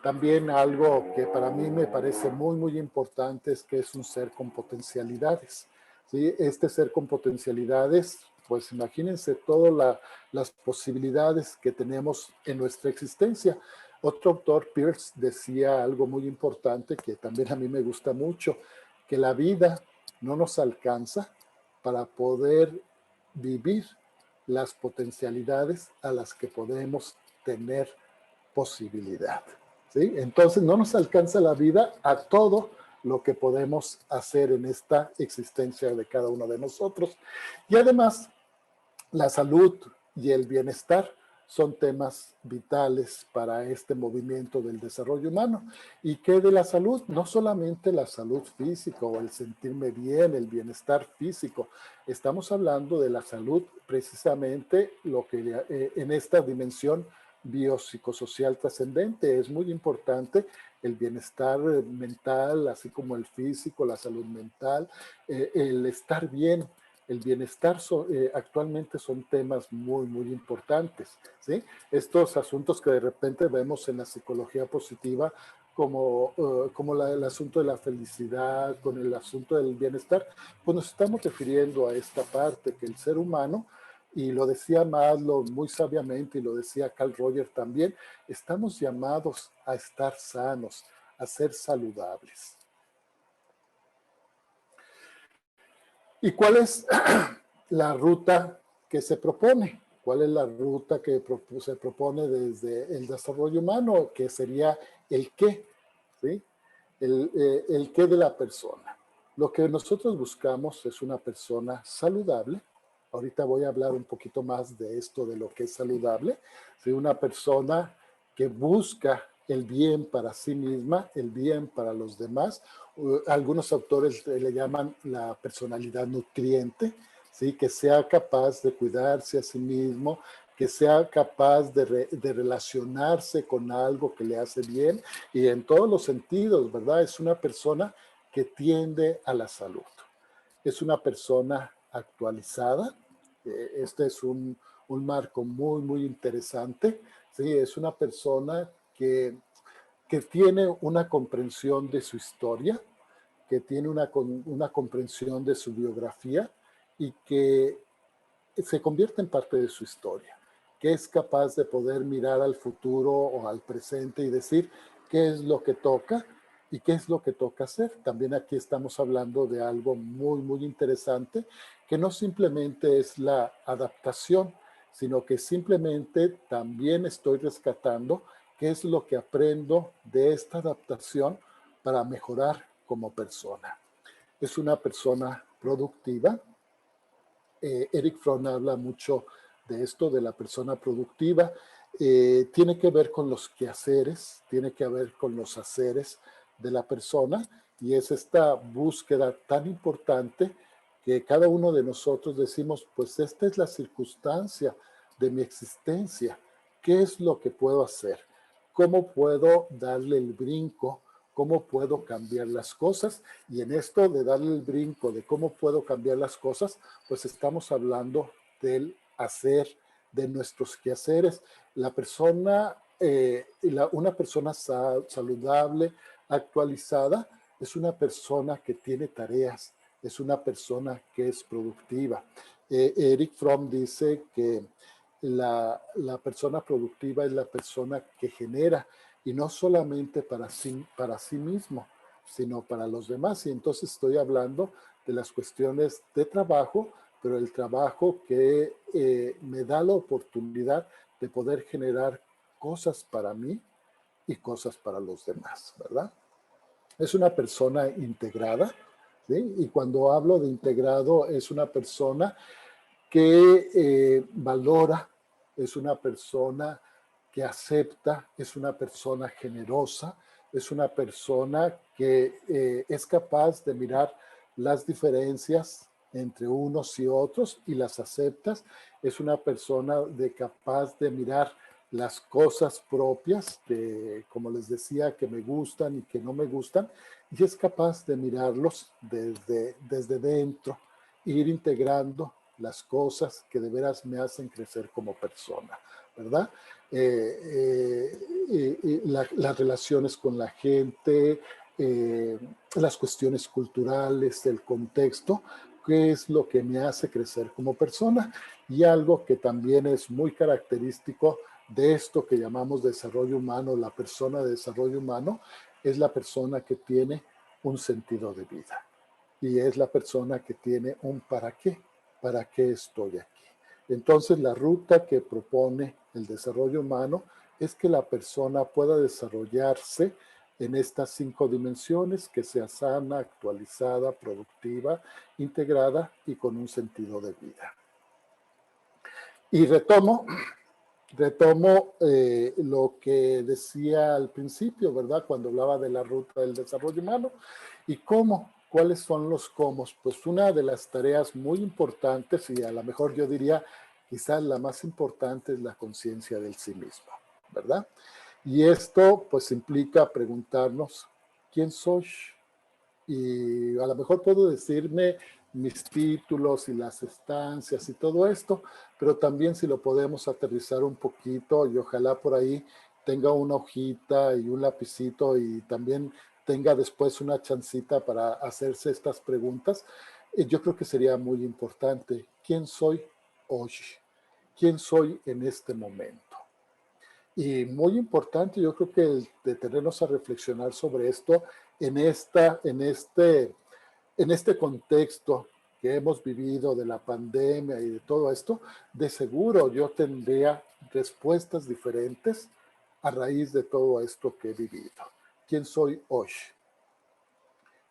También algo que para mí me parece muy, muy importante es que es un ser con potencialidades, ¿sí? Este ser con potencialidades, pues imagínense todas las posibilidades que tenemos en nuestra existencia. Otro autor, Peirce, decía algo muy importante que también a mí me gusta mucho, que la vida no nos alcanza para poder vivir las potencialidades a las que podemos tener posibilidad, ¿sí? Entonces no nos alcanza la vida a todo lo que podemos hacer en esta existencia de cada uno de nosotros. Y además, la salud y el bienestar son temas vitales para este movimiento del desarrollo humano. ¿Y qué de la salud? No solamente la salud física o el sentirme bien, el bienestar físico. Estamos hablando de la salud precisamente lo que en esta dimensión biopsicosocial trascendente. Es muy importante el bienestar mental, así como el físico, la salud mental, el estar bien. El bienestar actualmente son temas muy, muy importantes, ¿sí? Estos asuntos que de repente vemos en la psicología positiva como, el asunto de la felicidad, con el asunto del bienestar, pues nos estamos refiriendo a esta parte que el ser humano, y lo decía Maslow muy sabiamente, y lo decía Carl Rogers también, estamos llamados a estar sanos, a ser saludables. ¿Y cuál es la ruta que se propone? ¿Cuál es la ruta que se propone desde el desarrollo humano? Que sería el qué, ¿sí? El qué de la persona. Lo que nosotros buscamos es una persona saludable. Ahorita voy a hablar un poquito más de esto, de lo que es saludable. ¿Sí? Una persona que busca el bien para sí misma, el bien para los demás. Algunos autores le llaman la personalidad nutriente, ¿sí? Que sea capaz de cuidarse a sí mismo, que sea capaz de relacionarse con algo que le hace bien y en todos los sentidos, ¿verdad? Es una persona que tiende a la salud. Es una persona actualizada. Este es un marco muy, muy interesante. ¿Sí? Es una persona que tiene una comprensión de su historia, que tiene una comprensión de su biografía y que se convierte en parte de su historia, que es capaz de poder mirar al futuro o al presente y decir qué es lo que toca y qué es lo que toca hacer. También aquí estamos hablando de algo muy, muy interesante, que no simplemente es la adaptación, sino que simplemente también estoy rescatando qué es lo que aprendo de esta adaptación para mejorar como persona. Es una persona productiva. Eric Fromm habla mucho de esto, de la persona productiva. Tiene que ver con los quehaceres, tiene que ver con los haceres de la persona, y es esta búsqueda tan importante que cada uno de nosotros decimos, pues esta es la circunstancia de mi existencia. ¿Qué es lo que puedo hacer? ¿Cómo puedo darle el brinco? ¿Cómo puedo cambiar las cosas? Y en esto de darle el brinco de cómo puedo cambiar las cosas, pues estamos hablando del hacer, de nuestros quehaceres. La persona, una persona saludable, actualizada, es una persona que tiene tareas, es una persona que es productiva. Eric Fromm dice que la persona productiva es la persona que genera, y no solamente para sí mismo, sino para los demás. Y entonces estoy hablando de las cuestiones de trabajo, pero el trabajo que me da la oportunidad de poder generar cosas para mí y cosas para los demás, ¿verdad? Es una persona integrada, ¿sí? Y cuando hablo de integrado, es una persona que valora, es una persona que acepta, es una persona generosa, es una persona que es capaz de mirar las diferencias entre unos y otros y las aceptas. Es una persona capaz de mirar las cosas propias, que, como les decía, que me gustan y que no me gustan, y es capaz de mirarlos desde dentro, ir integrando las cosas que de veras me hacen crecer como persona, ¿verdad? Las relaciones con la gente, las cuestiones culturales, el contexto, qué es lo que me hace crecer como persona. Y algo que también es muy característico de esto que llamamos desarrollo humano, la persona de desarrollo humano, es la persona que tiene un sentido de vida. Y es la persona que tiene un para qué estoy aquí. Entonces, la ruta que propone el desarrollo humano es que la persona pueda desarrollarse en estas 5 dimensiones, que sea sana, actualizada, productiva, integrada y con un sentido de vida. Y retomo lo que decía al principio, ¿verdad? Cuando hablaba de la ruta del desarrollo humano. ¿Y cómo? ¿Cuáles son los cómo? Pues una de las tareas muy importantes, y a lo mejor yo diría quizás la más importante, es la conciencia del sí mismo. ¿verdad? Y esto pues implica preguntarnos, ¿quién soy? Y a lo mejor puedo decirme mis títulos y las estancias y todo esto, pero también si lo podemos aterrizar un poquito y ojalá por ahí tenga una hojita y un lapicito y también tenga después una chancita para hacerse estas preguntas, yo creo que sería muy importante. ¿Quién soy hoy? ¿Quién soy en este momento? Y muy importante, yo creo que el detenernos a reflexionar sobre esto en este contexto que hemos vivido de la pandemia y de todo esto, de seguro yo tendría respuestas diferentes a raíz de todo esto que he vivido. ¿Quién soy hoy?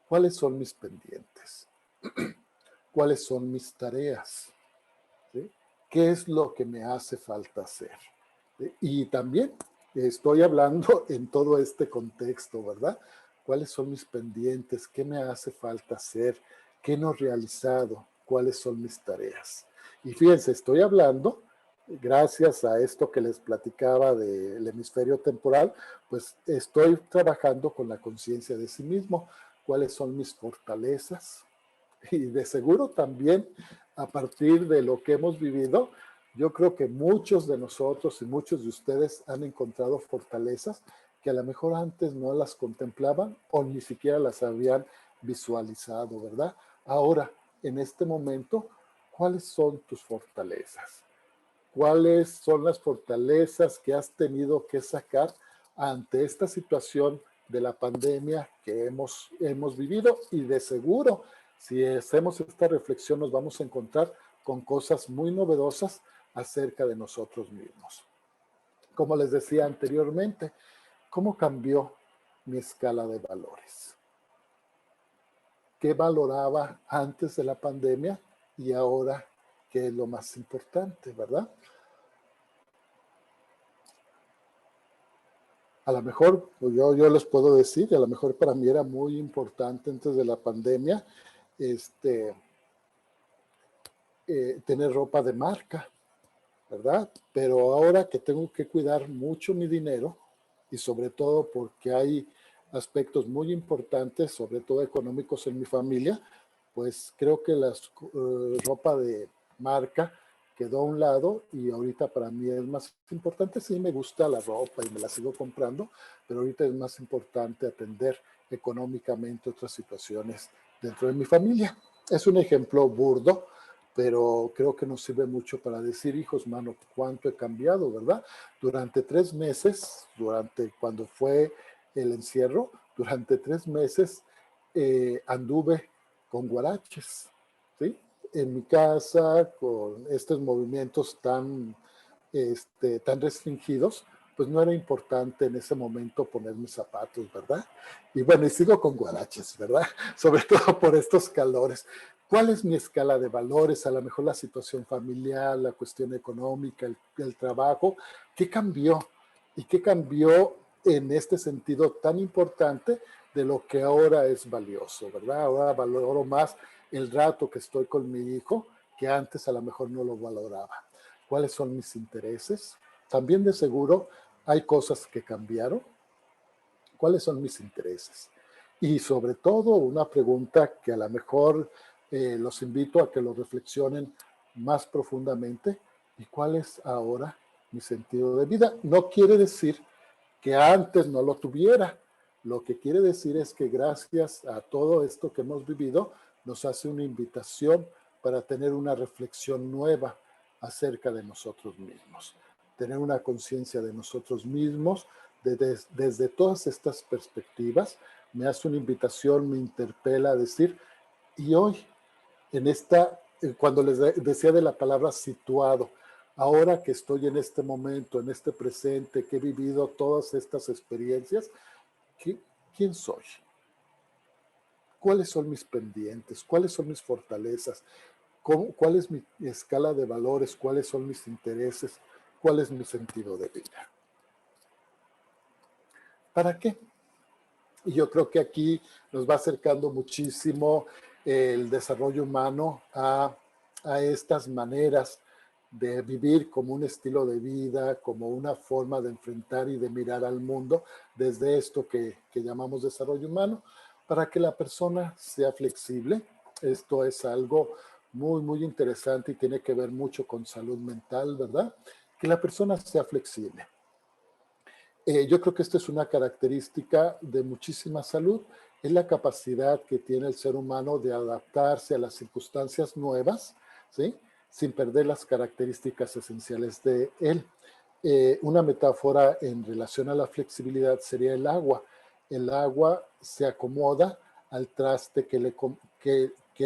¿Cuáles son mis pendientes? ¿Cuáles son mis tareas? ¿Sí? ¿Qué es lo que me hace falta hacer? Y también estoy hablando en todo este contexto, ¿verdad? ¿Cuáles son mis pendientes? ¿Qué me hace falta hacer? ¿Qué no he realizado? ¿Cuáles son mis tareas? Y fíjense, estoy hablando, gracias a esto que les platicaba del hemisferio temporal, pues estoy trabajando con la conciencia de sí mismo. ¿Cuáles son mis fortalezas? Y de seguro también a partir de lo que hemos vivido, yo creo que muchos de nosotros y muchos de ustedes han encontrado fortalezas que a lo mejor antes no las contemplaban o ni siquiera las habían visualizado, ¿verdad? Ahora, en este momento, ¿cuáles son tus fortalezas? ¿Cuáles son las fortalezas que has tenido que sacar ante esta situación de la pandemia que hemos vivido? Y de seguro, si hacemos esta reflexión, nos vamos a encontrar con cosas muy novedosas acerca de nosotros mismos. Como les decía anteriormente, ¿cómo cambió mi escala de valores? ¿Qué valoraba antes de la pandemia y ahora qué es lo más importante, verdad? A lo mejor, pues yo les puedo decir, a lo mejor para mí era muy importante antes de la pandemia, tener ropa de marca, ¿verdad? Pero ahora que tengo que cuidar mucho mi dinero y sobre todo porque hay aspectos muy importantes, sobre todo económicos en mi familia, pues creo que la ropa de marca quedó a un lado y ahorita para mí es más importante. Sí me gusta la ropa y me la sigo comprando, pero ahorita es más importante atender económicamente otras situaciones dentro de mi familia. Es un ejemplo burdo, pero creo que nos sirve mucho para decir, hijos, mano, cuánto he cambiado, ¿verdad? Durante 3 meses, cuando fue el encierro, durante 3 meses anduve con guaraches, ¿sí? En mi casa, con estos movimientos tan restringidos, pues no era importante en ese momento ponerme zapatos, ¿verdad? Y bueno, y sigo con guaraches, ¿verdad? Sobre todo por estos calores. ¿Cuál es mi escala de valores? A lo mejor la situación familiar, la cuestión económica, el trabajo. ¿Qué cambió? ¿Y qué cambió en este sentido tan importante de lo que ahora es valioso, ¿verdad? Ahora valoro más el rato que estoy con mi hijo que antes a lo mejor no lo valoraba. ¿Cuáles son mis intereses? También de seguro hay cosas que cambiaron. ¿Cuáles son mis intereses? Y sobre todo una pregunta que a lo mejor los invito a que lo reflexionen más profundamente. ¿Y cuál es ahora mi sentido de vida? No quiere decir que antes no lo tuviera. Lo que quiere decir es que gracias a todo esto que hemos vivido, nos hace una invitación para tener una reflexión nueva acerca de nosotros mismos, tener una conciencia de nosotros mismos desde todas estas perspectivas. Me hace una invitación, me interpela a decir, y hoy, cuando les decía de la palabra situado, ahora que estoy en este momento, en este presente, que he vivido todas estas experiencias, ¿quién soy? ¿Cuáles son mis pendientes? ¿Cuáles son mis fortalezas? ¿Cuál es mi escala de valores? ¿Cuáles son mis intereses? ¿Cuál es mi sentido de vida? ¿Para qué? Y yo creo que aquí nos va acercando muchísimo el desarrollo humano a estas maneras de vivir como un estilo de vida, como una forma de enfrentar y de mirar al mundo desde esto que llamamos desarrollo humano, para que la persona sea flexible. Esto es algo muy, muy interesante y tiene que ver mucho con salud mental, ¿verdad? Que la persona sea flexible. Yo creo que esta es una característica de muchísima salud, es la capacidad que tiene el ser humano de adaptarse a las circunstancias nuevas, ¿sí? Sin perder las características esenciales de él. Una metáfora en relación a la flexibilidad sería el agua. El agua se acomoda al traste que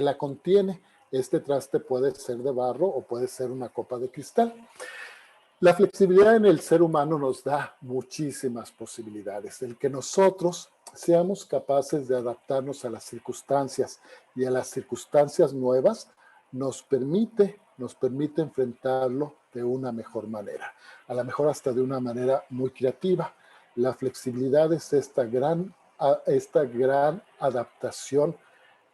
la contiene. Este traste puede ser de barro o puede ser una copa de cristal. La flexibilidad en el ser humano nos da muchísimas posibilidades. El que nosotros seamos capaces de adaptarnos a las circunstancias y a las circunstancias nuevas nos permite enfrentarlo de una mejor manera, a lo mejor hasta de una manera muy creativa. La flexibilidad es esta gran adaptación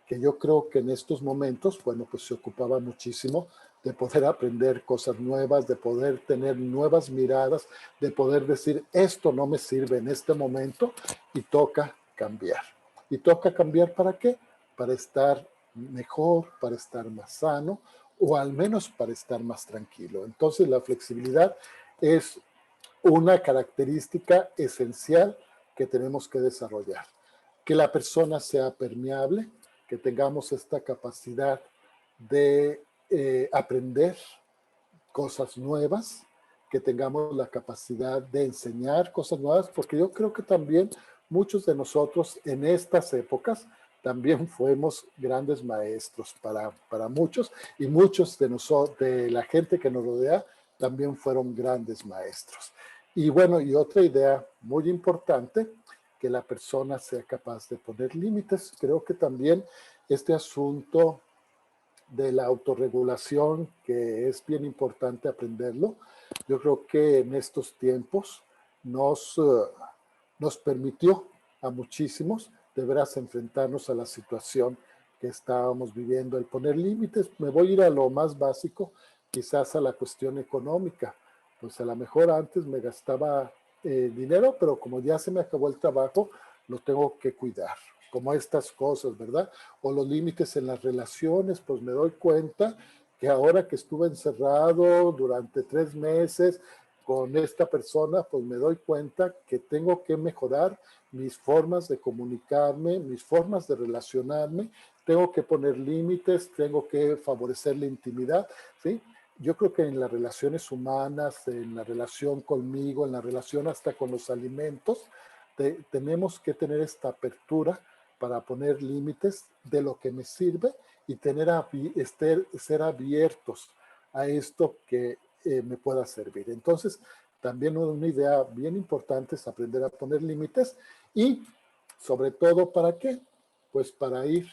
que yo creo que en estos momentos, bueno, pues se ocupaba muchísimo de poder aprender cosas nuevas, de poder tener nuevas miradas, de poder decir, esto no me sirve en este momento y toca cambiar. ¿Y toca cambiar para qué? Para estar mejor, para estar más sano o al menos para estar más tranquilo. Entonces la flexibilidad es una característica esencial que tenemos que desarrollar. Que la persona sea permeable, que tengamos esta capacidad de aprender cosas nuevas, que tengamos la capacidad de enseñar cosas nuevas, porque yo creo que también muchos de nosotros en estas épocas también fuimos grandes maestros para muchos, y muchos de nosotros, de la gente que nos rodea, también fueron grandes maestros. Y bueno, y otra idea muy importante, que la persona sea capaz de poner límites. Creo que también este asunto de la autorregulación, que es bien importante aprenderlo, yo creo que en estos tiempos nos permitió a muchísimos de veras enfrentarnos a la situación que estábamos viviendo. El poner límites, me voy a ir a lo más básico, quizás a la cuestión económica. Pues a lo mejor antes me gastaba dinero, pero como ya se me acabó el trabajo, lo tengo que cuidar, como estas cosas, ¿verdad? O los límites en las relaciones, pues me doy cuenta que ahora que estuve encerrado durante 3 meses con esta persona, pues me doy cuenta que tengo que mejorar mis formas de comunicarme, mis formas de relacionarme, tengo que poner límites, tengo que favorecer la intimidad, ¿sí? Yo creo que en las relaciones humanas, en la relación conmigo, en la relación hasta con los alimentos, tenemos que tener esta apertura para poner límites de lo que me sirve y ser abiertos a esto que me pueda servir. Entonces, también una idea bien importante es aprender a poner límites y sobre todo, ¿para qué? Pues para ir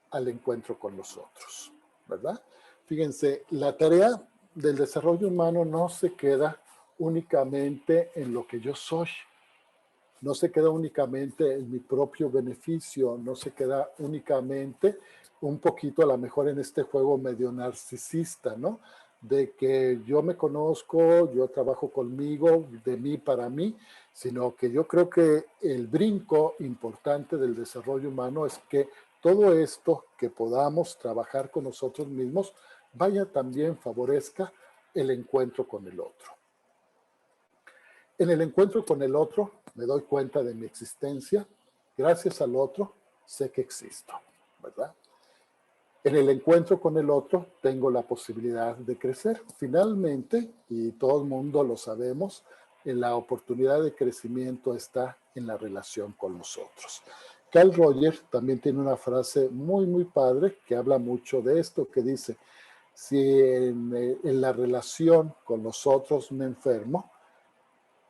al encuentro con los otros, ¿verdad? Fíjense, la tarea del desarrollo humano no se queda únicamente en lo que yo soy, no se queda únicamente en mi propio beneficio, no se queda únicamente un poquito a lo mejor en este juego medio narcisista, ¿no? De que yo me conozco, yo trabajo conmigo, de mí para mí, sino que yo creo que el brinco importante del desarrollo humano es que todo esto que podamos trabajar con nosotros mismos vaya también favorezca el encuentro con el otro. En el encuentro con el otro me doy cuenta de mi existencia. Gracias al otro sé que existo, ¿verdad? En el encuentro con el otro tengo la posibilidad de crecer. Finalmente, y todo el mundo lo sabemos, la oportunidad de crecimiento está en la relación con los otros. Carl Rogers también tiene una frase muy, muy padre que habla mucho de esto, que dice, si en la relación con los otros me enfermo,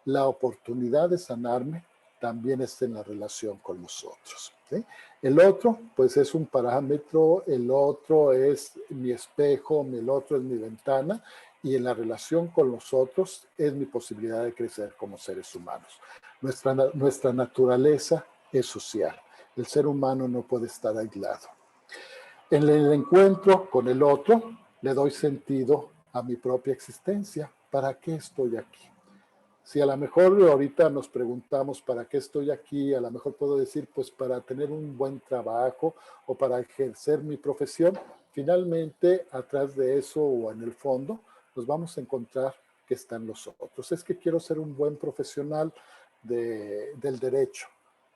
la oportunidad de sanarme también está en la relación con los otros, ¿sí? El otro, pues es un parámetro, el otro es mi espejo, el otro es mi ventana, y en la relación con los otros es mi posibilidad de crecer como seres humanos. Nuestra naturaleza es social. El ser humano no puede estar aislado. En el encuentro con el otro le doy sentido a mi propia existencia. ¿Para qué estoy aquí? Si a lo mejor ahorita nos preguntamos para qué estoy aquí, a lo mejor puedo decir, pues para tener un buen trabajo o para ejercer mi profesión. Finalmente, atrás de eso o en el fondo, nos vamos a encontrar que están los otros. Es que quiero ser un buen profesional del derecho.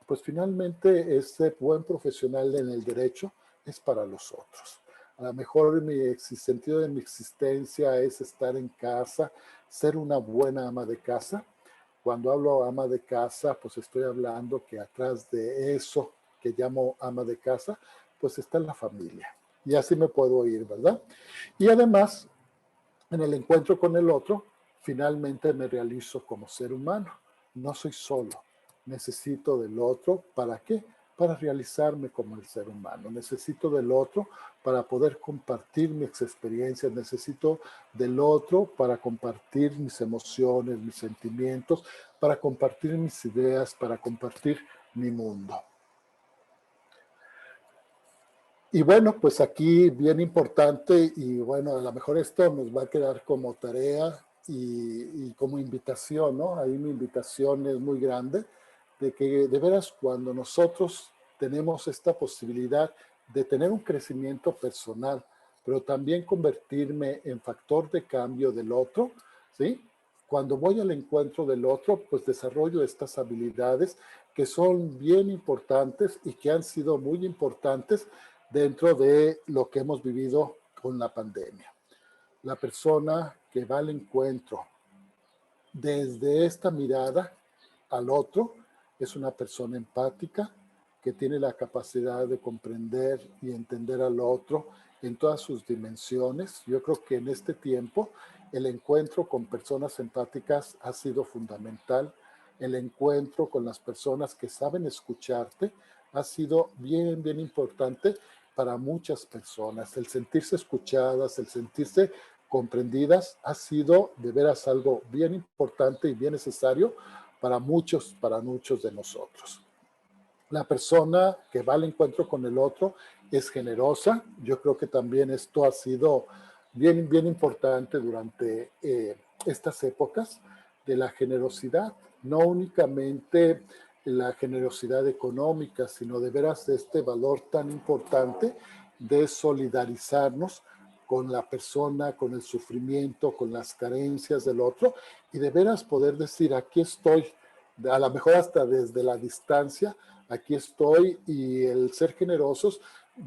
Pues finalmente ese buen profesional en el derecho es para los otros. A lo mejor el sentido de mi existencia es estar en casa, ser una buena ama de casa. Cuando hablo ama de casa, pues estoy hablando que atrás de eso que llamo ama de casa, pues está la familia. Y así me puedo ir, ¿verdad? Y además, en el encuentro con el otro, finalmente me realizo como ser humano. No soy solo. Necesito del otro. ¿Para qué? Para realizarme como el ser humano. Necesito del otro para poder compartir mis experiencias. Necesito del otro para compartir mis emociones, mis sentimientos, para compartir mis ideas, para compartir mi mundo. Y bueno, pues aquí bien importante y bueno, a lo mejor esto nos va a quedar como tarea y como invitación, ¿no? Ahí mi invitación es muy grande de que de veras cuando nosotros tenemos esta posibilidad de tener un crecimiento personal, pero también convertirme en factor de cambio del otro, ¿sí? Cuando voy al encuentro del otro, pues desarrollo estas habilidades que son bien importantes y que han sido muy importantes dentro de lo que hemos vivido con la pandemia. La persona que va al encuentro desde esta mirada al otro es una persona empática que tiene la capacidad de comprender y entender al otro en todas sus dimensiones. Yo creo que en este tiempo el encuentro con personas empáticas ha sido fundamental. El encuentro con las personas que saben escucharte ha sido bien, bien importante para muchas personas. El sentirse escuchadas, el sentirse comprendidas ha sido de veras algo bien importante y bien necesario para muchos de nosotros. La persona que va al encuentro con el otro es generosa. Yo creo que también esto ha sido bien, bien importante durante estas épocas de la generosidad, no únicamente la generosidad económica, sino de veras este valor tan importante de solidarizarnos con la persona, con el sufrimiento, con las carencias del otro y de veras poder decir, aquí estoy, a lo mejor hasta desde la distancia, aquí estoy, y el ser generosos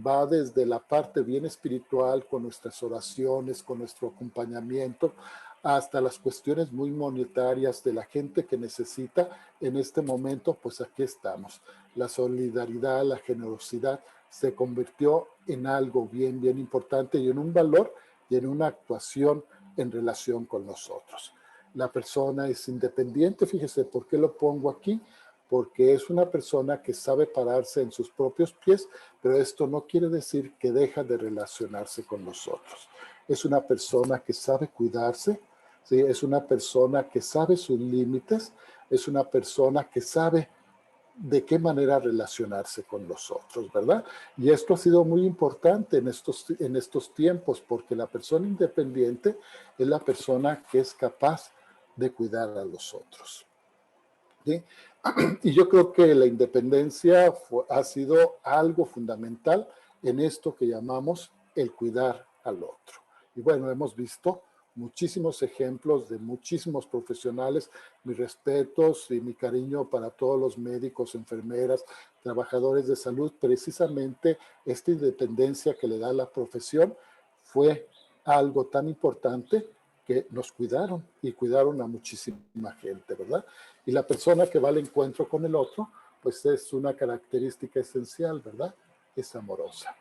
va desde la parte bien espiritual, con nuestras oraciones, con nuestro acompañamiento, hasta las cuestiones muy monetarias de la gente que necesita en este momento, pues aquí estamos. La solidaridad, la generosidad se convirtió en algo bien, bien importante y en un valor y en una actuación en relación con nosotros. La persona es independiente, fíjese por qué lo pongo aquí, porque es una persona que sabe pararse en sus propios pies, pero esto no quiere decir que deja de relacionarse con nosotros. Es una persona que sabe cuidarse, ¿sí? Es una persona que sabe sus límites, es una persona que sabe de qué manera relacionarse con los otros, ¿verdad? Y esto ha sido muy importante en estos tiempos, porque la persona independiente es la persona que es capaz de cuidar a los otros. ¿Sí? Y yo creo que la independencia ha sido algo fundamental en esto que llamamos el cuidar al otro. Y bueno, hemos visto muchísimos ejemplos de muchísimos profesionales, mis respetos y mi cariño para todos los médicos, enfermeras, trabajadores de salud. Precisamente esta independencia que le da la profesión fue algo tan importante que nos cuidaron y cuidaron a muchísima gente, ¿verdad? Y la persona que va al encuentro con el otro, pues es una característica esencial, ¿verdad? Es amorosa.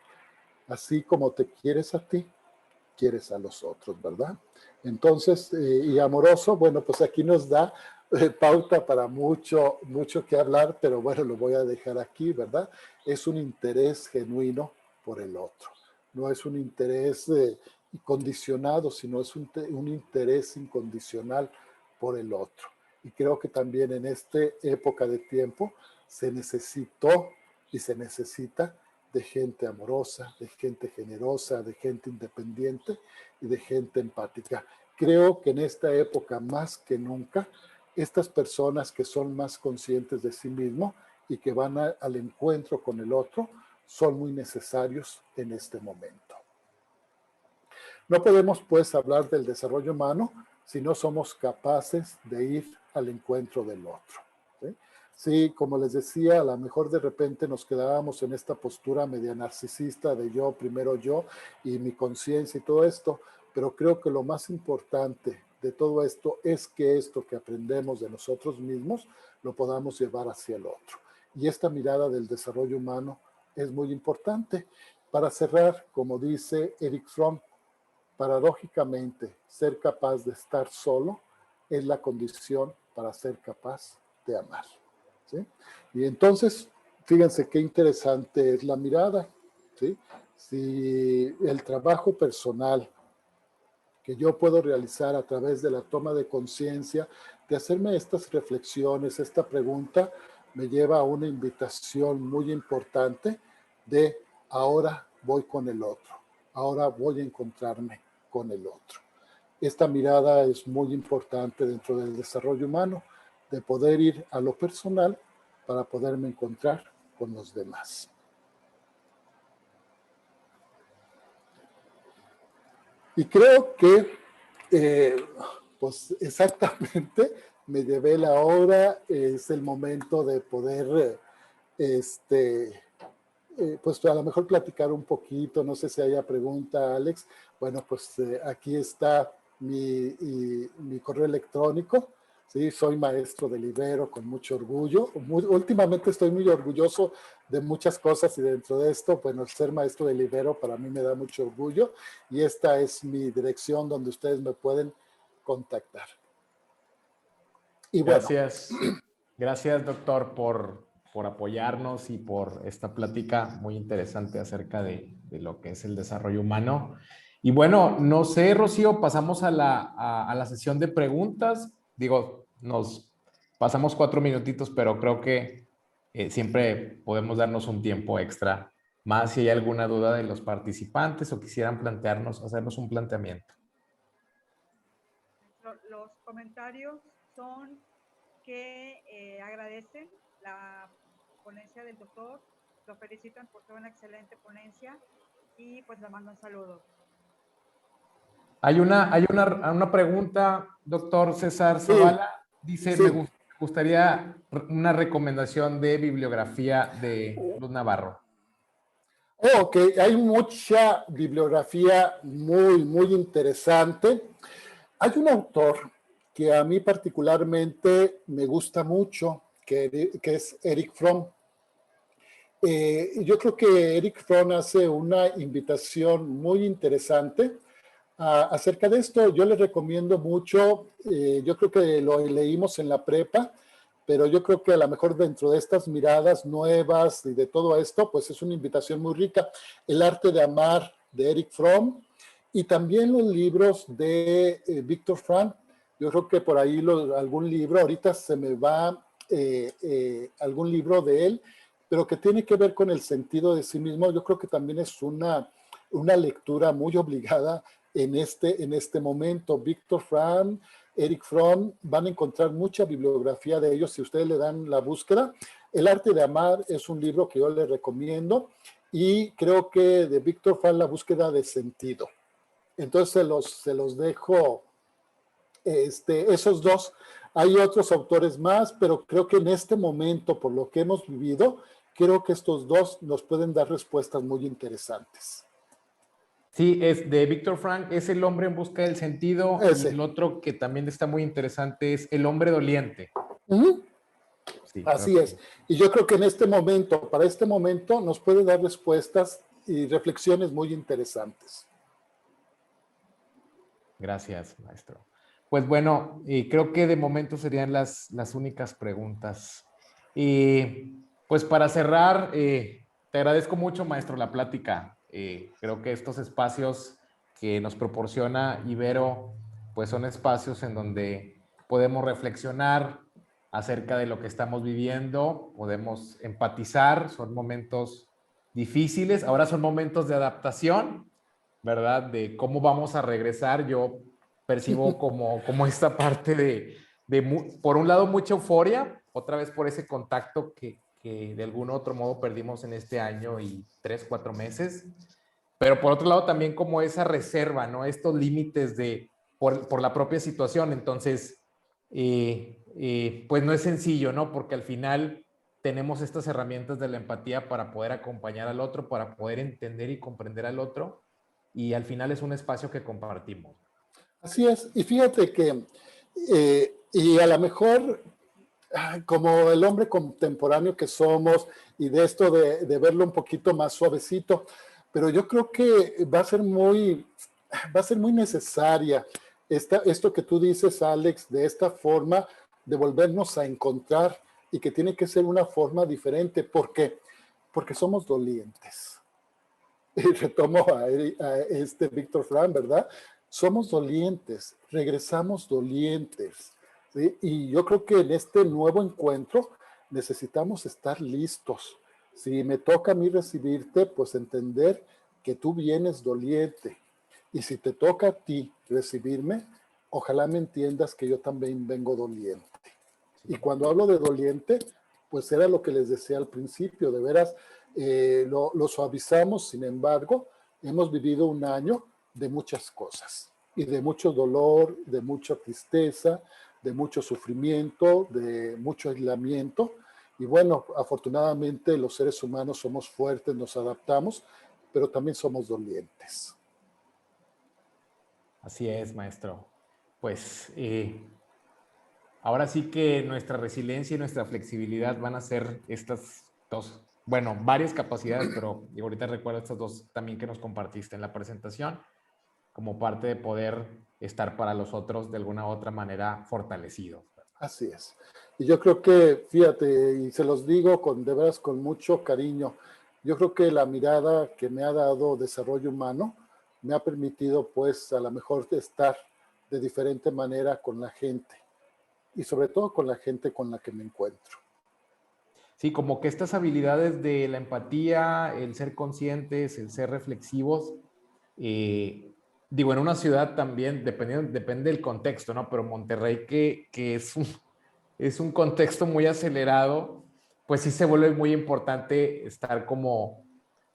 Así como te quieres a ti, quieres a los otros, ¿verdad? Entonces, y amoroso, bueno, pues aquí nos da pauta para mucho, mucho que hablar, pero bueno, lo voy a dejar aquí, ¿verdad? Es un interés genuino por el otro. No es un interés condicionado, sino es un interés incondicional por el otro. Y creo que también en esta época de tiempo se necesitó y se necesita de gente amorosa, de gente generosa, de gente independiente y de gente empática. Creo que en esta época, más que nunca, estas personas que son más conscientes de sí mismos y que van al encuentro con el otro, son muy necesarios en este momento. No podemos, pues, hablar del desarrollo humano si no somos capaces de ir al encuentro del otro. ¿Sí? Sí, como les decía, a lo mejor de repente nos quedábamos en esta postura media narcisista de yo, primero yo, y mi conciencia y todo esto, pero creo que lo más importante de todo esto es que esto que aprendemos de nosotros mismos lo podamos llevar hacia el otro. Y esta mirada del desarrollo humano es muy importante. Para cerrar, como dice Erich Fromm, paradójicamente, ser capaz de estar solo es la condición para ser capaz de amar. ¿Sí? Y entonces, fíjense qué interesante es la mirada. ¿Sí? Si el trabajo personal que yo puedo realizar a través de la toma de conciencia, de hacerme estas reflexiones, esta pregunta, me lleva a una invitación muy importante de ahora voy con el otro, ahora voy a encontrarme con el otro. Esta mirada es muy importante dentro del desarrollo humano, de poder ir a lo personal para poderme encontrar con los demás. Y creo que, pues exactamente, me llevé la hora, es el momento de poder, pues a lo mejor platicar un poquito, no sé si haya pregunta, Alex. Bueno, pues aquí está mi correo electrónico. Sí, soy maestro del Ibero con mucho orgullo. Últimamente estoy muy orgulloso de muchas cosas y dentro de esto, bueno, ser maestro del Ibero para mí me da mucho orgullo y esta es mi dirección donde ustedes me pueden contactar. Y bueno. Gracias. Gracias, doctor, por apoyarnos y por esta plática muy interesante acerca de lo que es el desarrollo humano. Y bueno, no sé, Rocío, pasamos a la sesión de preguntas. Digo, nos pasamos 4 minutitos, pero creo que siempre podemos darnos un tiempo extra, más si hay alguna duda de los participantes o quisieran hacernos un planteamiento. Los comentarios son que agradecen la ponencia del doctor, lo felicitan por ser una excelente ponencia y pues le mandan saludos. Hay una pregunta, doctor César Zavala. Dice, sí. me gustaría una recomendación de bibliografía de Luz Navarro. Ok, hay mucha bibliografía muy interesante. Hay un autor que a mí particularmente me gusta mucho, que es Erich Fromm. Yo creo que Erich Fromm hace una invitación muy interesante acerca de esto. Yo les recomiendo mucho, yo creo que lo leímos en la prepa, pero yo creo que a lo mejor dentro de estas miradas nuevas y de todo esto, pues es una invitación muy rica. El arte de amar de Erich Fromm y también los libros de Viktor Frankl. Yo creo que por ahí algún libro, ahorita se me va algún libro de él, pero que tiene que ver con el sentido de sí mismo. Yo creo que también es una lectura muy obligada en este momento. Viktor Frankl, Erich Fromm, van a encontrar mucha bibliografía de ellos si ustedes le dan la búsqueda. El arte de amar es un libro que yo les recomiendo y creo que de Viktor Frankl, la búsqueda de sentido. Entonces se los dejo esos dos. Hay otros autores más, pero creo que en este momento, por lo que hemos vivido, creo que estos dos nos pueden dar respuestas muy interesantes. Sí, es de Viktor Frankl, es El hombre en busca del sentido. Ese. Y el otro que también está muy interesante es El hombre doliente. Sí, así es. Y yo creo que en este momento, para este momento, nos puede dar respuestas y reflexiones muy interesantes. Gracias, maestro. Pues bueno, creo que de momento serían las únicas preguntas. Y pues para cerrar, te agradezco mucho, maestro, la plática. Creo que estos espacios que nos proporciona Ibero, pues son espacios en donde podemos reflexionar acerca de lo que estamos viviendo, podemos empatizar, son momentos difíciles. Ahora son momentos de adaptación, ¿verdad? De cómo vamos a regresar. Yo percibo como esta parte por un lado, mucha euforia, otra vez por ese contacto que de algún otro modo perdimos en este año y 3, 4 meses. Pero por otro lado también como esa reserva, ¿no? Estos límites por la propia situación. Entonces, pues no es sencillo, ¿no? Porque al final tenemos estas herramientas de la empatía para poder acompañar al otro, para poder entender y comprender al otro. Y al final es un espacio que compartimos. Así es. Y fíjate que, y a lo mejor, como el hombre contemporáneo que somos, y de esto de verlo un poquito más suavecito, pero yo creo que va a ser muy necesaria esto que tú dices, Alex, de esta forma de volvernos a encontrar, y que tiene que ser una forma diferente. ¿Por qué? Porque somos dolientes. Y retomo a Víctor Frank, ¿verdad? Somos dolientes, regresamos dolientes, ¿sí? Y yo creo que en este nuevo encuentro necesitamos estar listos. Si me toca a mí recibirte, pues entender que tú vienes doliente. Y si te toca a ti recibirme, ojalá me entiendas que yo también vengo doliente. Y cuando hablo de doliente, pues era lo que les decía al principio, de veras, lo suavizamos. Sin embargo, hemos vivido un año de muchas cosas, y de mucho dolor, de mucha tristeza, de mucho sufrimiento, de mucho aislamiento. Y bueno, afortunadamente los seres humanos somos fuertes, nos adaptamos, pero también somos dolientes. Así es, maestro. Pues ahora sí que nuestra resiliencia y nuestra flexibilidad van a ser estas dos, bueno, varias capacidades, pero ahorita recuerdo estas dos también que nos compartiste en la presentación, como parte de poder estar para los otros de alguna u otra manera fortalecidos. Así es. Y yo creo que, fíjate, y se los digo de veras con mucho cariño, yo creo que la mirada que me ha dado desarrollo humano me ha permitido, pues, a lo mejor estar de diferente manera con la gente, y sobre todo con la gente con la que me encuentro. Sí, como que estas habilidades de la empatía, el ser conscientes, el ser reflexivos, digo, en una ciudad también, depende del contexto, ¿no? Pero Monterrey, que es un contexto muy acelerado, pues sí se vuelve muy importante estar como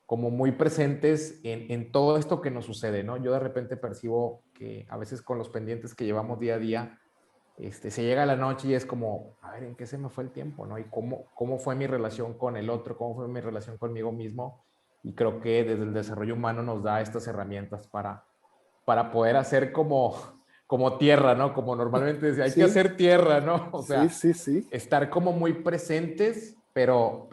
muy presentes en todo esto que nos sucede, ¿no? Yo de repente percibo que a veces con los pendientes que llevamos día a día, se llega la noche y es como, a ver, ¿en qué se me fue el tiempo, no? Y cómo fue mi relación con el otro, cómo fue mi relación conmigo mismo. Y creo que desde el desarrollo humano nos da estas herramientas para poder hacer como tierra, ¿no? Como normalmente decía, hay que hacer tierra, ¿no? O sea, sí. Estar como muy presentes, pero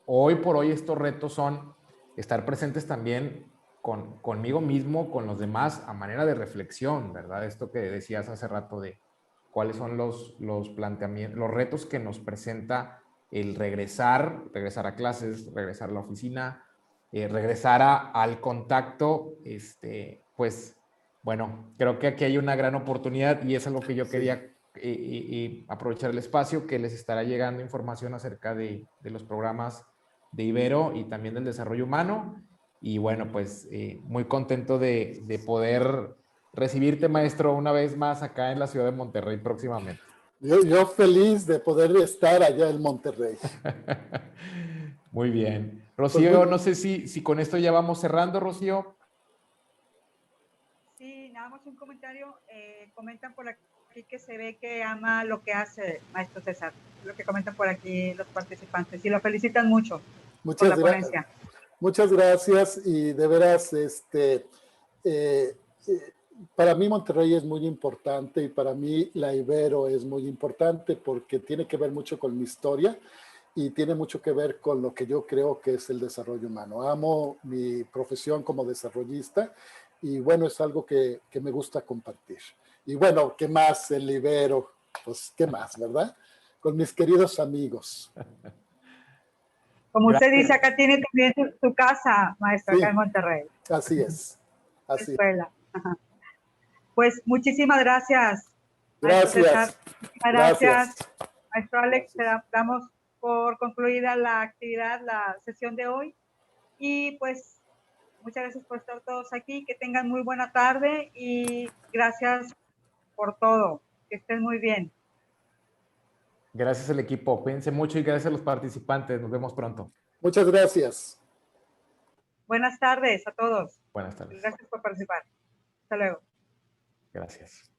hoy por hoy estos retos son estar presentes también conmigo mismo, con los demás, a manera de reflexión, ¿verdad? Esto que decías hace rato de cuáles son los planteamientos, los retos que nos presenta el regresar a clases, regresar a la oficina, regresar al contacto, pues, bueno, creo que aquí hay una gran oportunidad y es algo que yo quería aprovechar el espacio, que les estará llegando información acerca de los programas de Ibero y también del desarrollo humano. Y bueno, pues muy contento de poder recibirte, maestro, una vez más acá en la ciudad de Monterrey próximamente. Yo feliz de poder estar allá en Monterrey. Muy bien. Rocío, no sé si con esto ya vamos cerrando, Rocío. Sí, nada más un comentario. Comentan por aquí que se ve que ama lo que hace, maestro César. Lo que comentan por aquí los participantes. Y lo felicitan mucho por la ponencia. Muchas gracias. Y de veras, para mí Monterrey es muy importante, y para mí la Ibero es muy importante porque tiene que ver mucho con mi historia y tiene mucho que ver con lo que yo creo que es el desarrollo humano. Amo mi profesión como desarrollista y bueno, es algo que me gusta compartir. Y bueno, ¿qué más el Ibero? Pues, ¿qué más, verdad? Con mis queridos amigos. Como usted dice, acá tiene también su casa, maestro, sí, acá en Monterrey. Así es. Así escuela. Ajá. Pues muchísimas gracias. Gracias. Gracias. Maestro Alex, gracias. Damos por concluida la actividad, la sesión de hoy. Y pues muchas gracias por estar todos aquí, que tengan muy buena tarde y gracias por todo, que estén muy bien. Gracias al equipo, cuídense mucho y gracias a los participantes. Nos vemos pronto. Muchas gracias. Buenas tardes a todos. Buenas tardes. Gracias por participar. Hasta luego. Gracias.